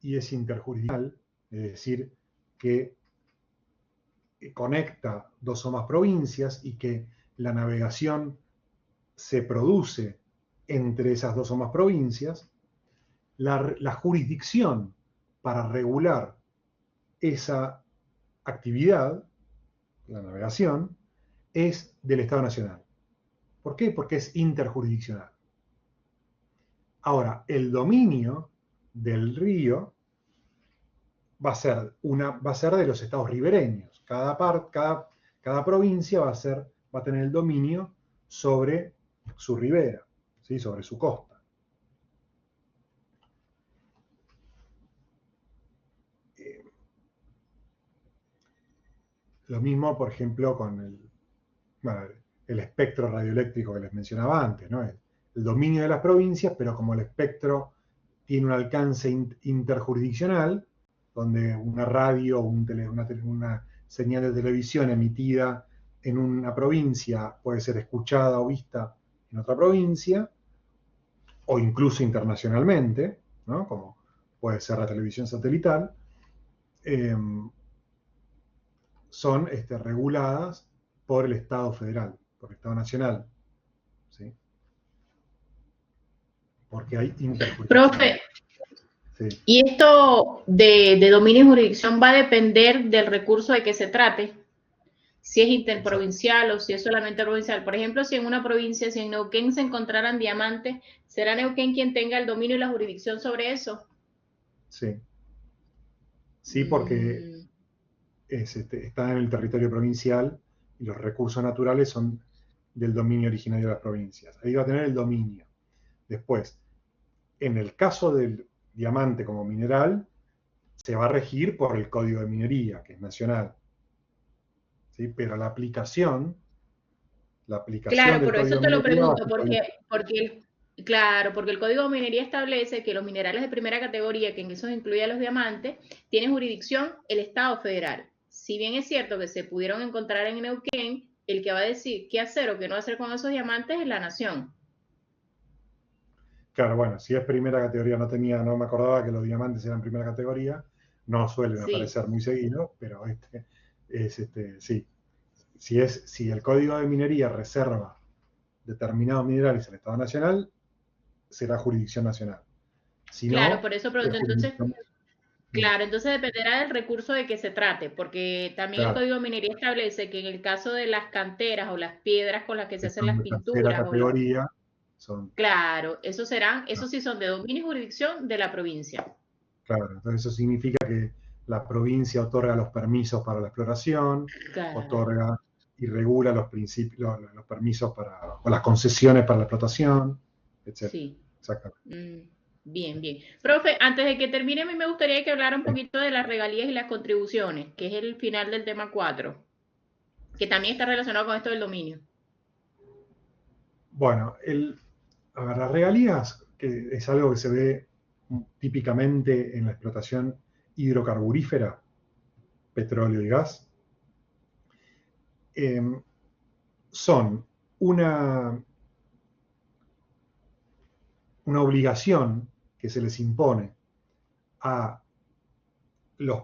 y es interjurisdiccional, es decir, que conecta dos o más provincias y que la navegación se produce entre esas dos o más provincias, la jurisdicción para regular esa actividad, la navegación, es del Estado Nacional. ¿Por qué? Porque es interjurisdiccional. Ahora, el dominio del río va a ser de los estados ribereños. Cada provincia va a tener el dominio sobre su ribera, ¿sí? Sobre su costa. Lo mismo, por ejemplo, con el espectro radioeléctrico que les mencionaba antes, ¿no? El dominio de las provincias, pero como el espectro tiene un alcance interjurisdiccional, donde una radio o una señal de televisión emitida en una provincia puede ser escuchada o vista en otra provincia, o incluso internacionalmente, ¿no? Como puede ser la televisión satelital, son reguladas por el Estado federal, por el Estado nacional. ¿Sí? Porque hay interjurisdicción. Profe, sí. ¿Y esto de dominio y jurisdicción va a depender del recurso de que se trate? Si es interprovincial o si es solamente provincial. Por ejemplo, si en una provincia, si en Neuquén se encontraran diamantes, ¿será Neuquén quien tenga el dominio y la jurisdicción sobre eso? Sí. Sí, porque está en el territorio provincial y los recursos naturales son del dominio originario de las provincias. Ahí va a tener el dominio. Después, en el caso del diamante como mineral, se va a regir por el Código de Minería, que es nacional. ¿Sí? Pero la aplicación Claro, del por eso Código de te lo Minería va a pregunto, ser porque el Código de Minería establece que los minerales de primera categoría, que en eso incluye a los diamantes, tiene jurisdicción el Estado federal. Si bien es cierto que se pudieron encontrar en Neuquén, el que va a decir qué hacer o qué no hacer con esos diamantes es la nación. Claro, bueno, si es primera categoría, no me acordaba que los diamantes eran primera categoría, no suelen Sí, aparecer muy seguido, pero sí. Si el Código de Minería reserva determinados minerales al Estado Nacional, será jurisdicción nacional. Si claro, no, por eso es pregunto. Entonces, jurisdicción. claro, entonces dependerá del recurso de que se trate, porque también el Claro, Código de Minería establece que en el caso de las canteras o las piedras con las que se que hacen son las de tercera pinturas categoría, son. claro, esos Claro, sí son de dominio y jurisdicción de la provincia. claro. Entonces eso significa que la provincia otorga los permisos para la exploración, Claro, otorga y regula los principios, los permisos o las concesiones para la explotación, etc. sí. Exactamente. Bien, bien. Profe, antes de que termine, a mí me gustaría que hablara un Sí. poquito de las regalías y las contribuciones, que es el final del tema 4, que también está relacionado con esto del dominio. Bueno, a ver, las regalías, que es algo que se ve típicamente en la explotación hidrocarburífera, petróleo y gas, eh, son una, una obligación que se les impone a los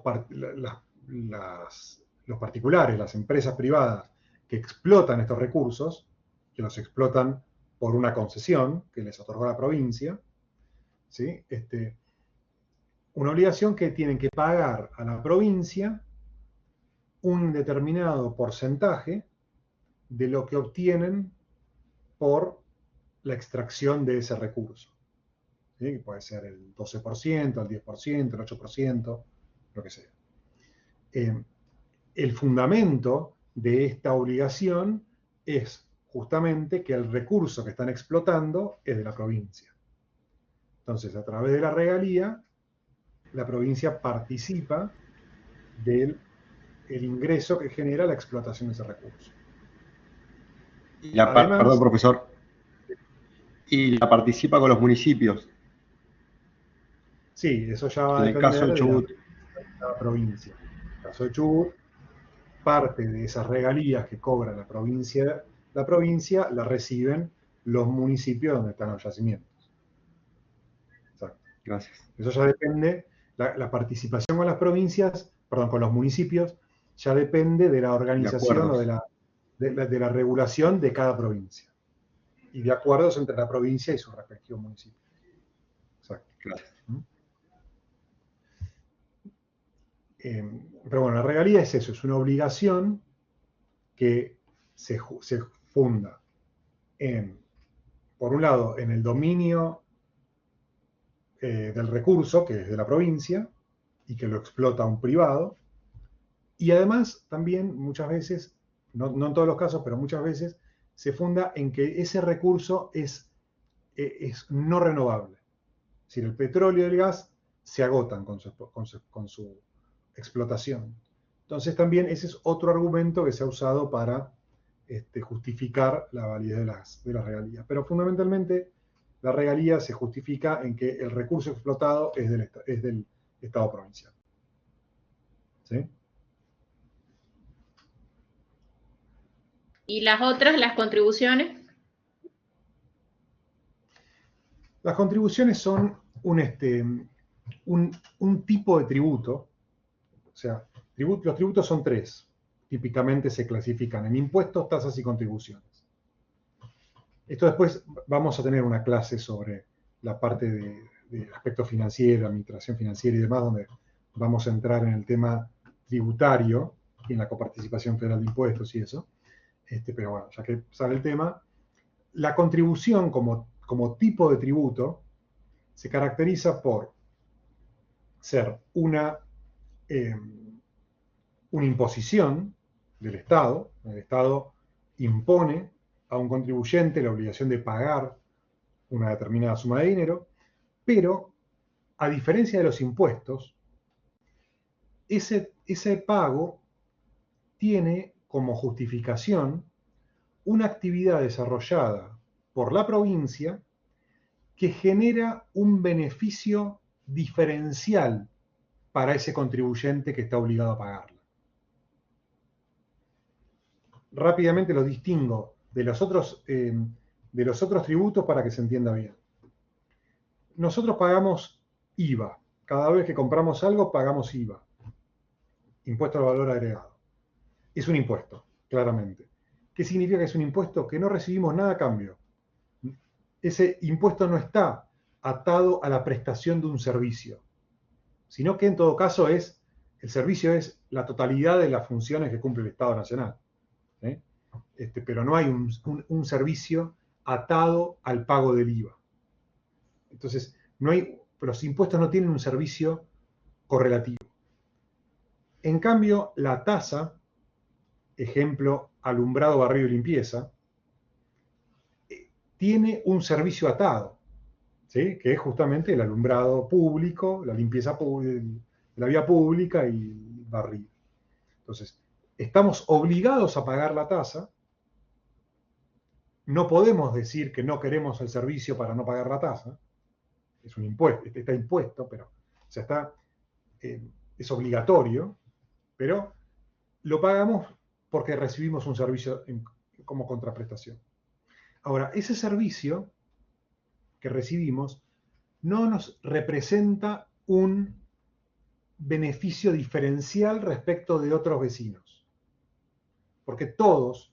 particulares, las empresas privadas que explotan estos recursos, que los explotan por una concesión que les otorgó la provincia, ¿sí? Una obligación que tienen que pagar a la provincia un determinado porcentaje de lo que obtienen por la extracción de ese recurso. ¿Sí? Puede ser el 12%, el 10%, el 8%, lo que sea. El fundamento de esta obligación es justamente que el recurso que están explotando es de la provincia. Entonces, a través de la regalía, la provincia participa del ingreso que genera la explotación de ese recurso. Perdón, Además, profesor, y la participa con los municipios. sí, eso ya va a En el caso depender de de Chubut. cada provincia. En el caso de Chubut, parte de esas regalías que cobra la provincia la reciben los municipios donde están los yacimientos. Exacto. Gracias. Eso ya depende, la participación con las provincias, perdón, con los municipios, ya depende de la De organización o acuerdos. de la regulación de cada provincia. Y de acuerdos entre la provincia y su respectivo municipio. Exacto. Gracias. Pero bueno, la regalía es eso, es una obligación que se funda por un lado, en el dominio del recurso, que es de la provincia, y que lo explota un privado, y además también muchas veces, no en todos los casos, pero muchas veces, se funda en que ese recurso es no renovable. Es decir, el petróleo y el gas se agotan con su explotación. Entonces también ese es otro argumento que se ha usado para justificar la validez de las regalías. Pero fundamentalmente la regalía se justifica en que el recurso explotado es del Estado provincial. ¿Sí? Y las otras, las contribuciones. Las contribuciones son un tipo de tributo. O sea, los tributos son tres. Típicamente se clasifican en impuestos, tasas y contribuciones. Esto después vamos a tener una clase sobre la parte de aspecto financiero, administración financiera y demás, donde vamos a entrar en el tema tributario y en la coparticipación federal de impuestos y eso. Pero bueno, ya que sale el tema, la contribución como tipo de tributo se caracteriza por ser una imposición del Estado. El Estado impone a un contribuyente la obligación de pagar una determinada suma de dinero, pero a diferencia de los impuestos, ese pago tiene como justificación una actividad desarrollada por la provincia que genera un beneficio diferencial para ese contribuyente que está obligado a pagarla. Rápidamente lo distingo de los otros tributos para que se entienda bien. Nosotros pagamos IVA. Cada vez que compramos algo, pagamos IVA. Impuesto al valor agregado. Es un impuesto, claramente. ¿Qué significa que es un impuesto? Que no recibimos nada a cambio. Ese impuesto no está atado a la prestación de un servicio, sino que en todo caso el servicio es la totalidad de las funciones que cumple el Estado Nacional. Pero no hay un servicio atado al pago del IVA. Entonces, los impuestos no tienen un servicio correlativo. En cambio, la tasa, ejemplo, alumbrado, barrido y limpieza, tiene un servicio atado, ¿sí? Que es justamente el alumbrado público, la limpieza de la vía pública y el barrido. Entonces, estamos obligados a pagar la tasa. No podemos decir que no queremos el servicio para no pagar la tasa. Es un impuesto, está impuesto, pero o sea, es obligatorio, pero lo pagamos porque recibimos un servicio como contraprestación. Ahora, ese servicio que recibimos no nos representa un beneficio diferencial respecto de otros vecinos, porque todos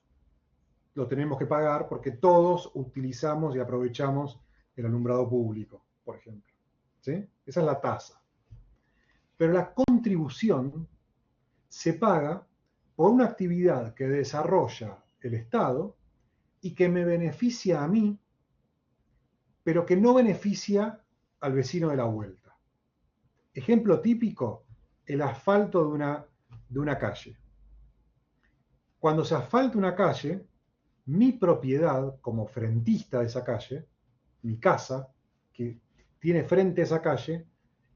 lo tenemos que pagar, porque todos utilizamos y aprovechamos el alumbrado público, por ejemplo. ¿Sí? Esa es la tasa. Pero la contribución se paga por una actividad que desarrolla el Estado y que me beneficia a mí, pero que no beneficia al vecino de la vuelta. Ejemplo típico, el asfalto de una calle. Cuando se asfalta una calle, mi propiedad como frentista de esa calle, mi casa, que tiene frente a esa calle,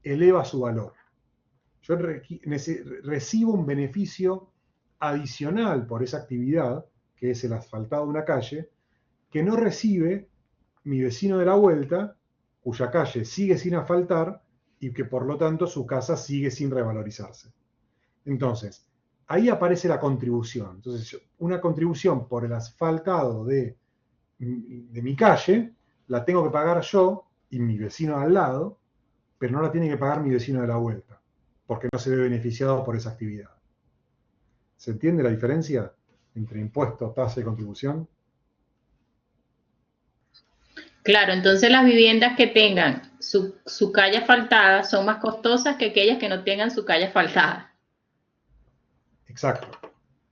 eleva su valor. Yo recibo un beneficio adicional por esa actividad, que es el asfaltado de una calle, que no recibe mi vecino de la vuelta, cuya calle sigue sin asfaltar y que por lo tanto su casa sigue sin revalorizarse. Entonces, ahí aparece la contribución. Entonces, una contribución por el asfaltado de mi calle, la tengo que pagar yo y mi vecino de al lado, pero no la tiene que pagar mi vecino de la vuelta, porque no se ve beneficiado por esa actividad. ¿Se entiende la diferencia entre impuesto, tasa y contribución? Claro, entonces las viviendas que tengan su calle asfaltada son más costosas que aquellas que no tengan su calle asfaltada. Exacto.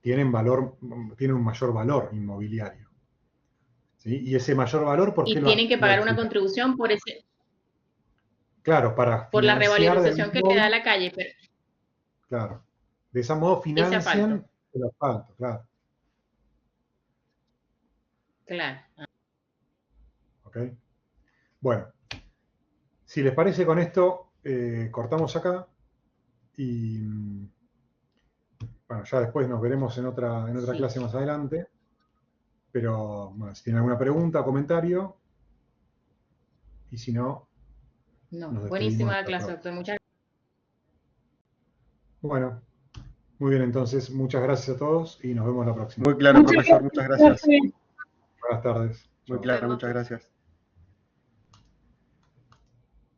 Tienen un mayor valor inmobiliario. ¿Sí? Y ese mayor valor, ¿por qué y tienen que pagar una contribución por ese, claro, por la revalorización que le da la calle. Pero claro. De ese modo financian el asfalto, claro. Claro. ¿Ok? Bueno, si les parece con esto, cortamos acá y bueno, ya después nos veremos en otra Sí. clase más adelante. Pero bueno, si tienen alguna pregunta o comentario, y si no, No, nos despedimos buenísima la hasta clase, pronto. doctor. Muchas gracias. Bueno, muy bien, entonces, muchas gracias a todos y nos vemos la próxima. Muy claro, profesor, muchas gracias. Buenas tardes. Muy Chao. claro, muchas gracias.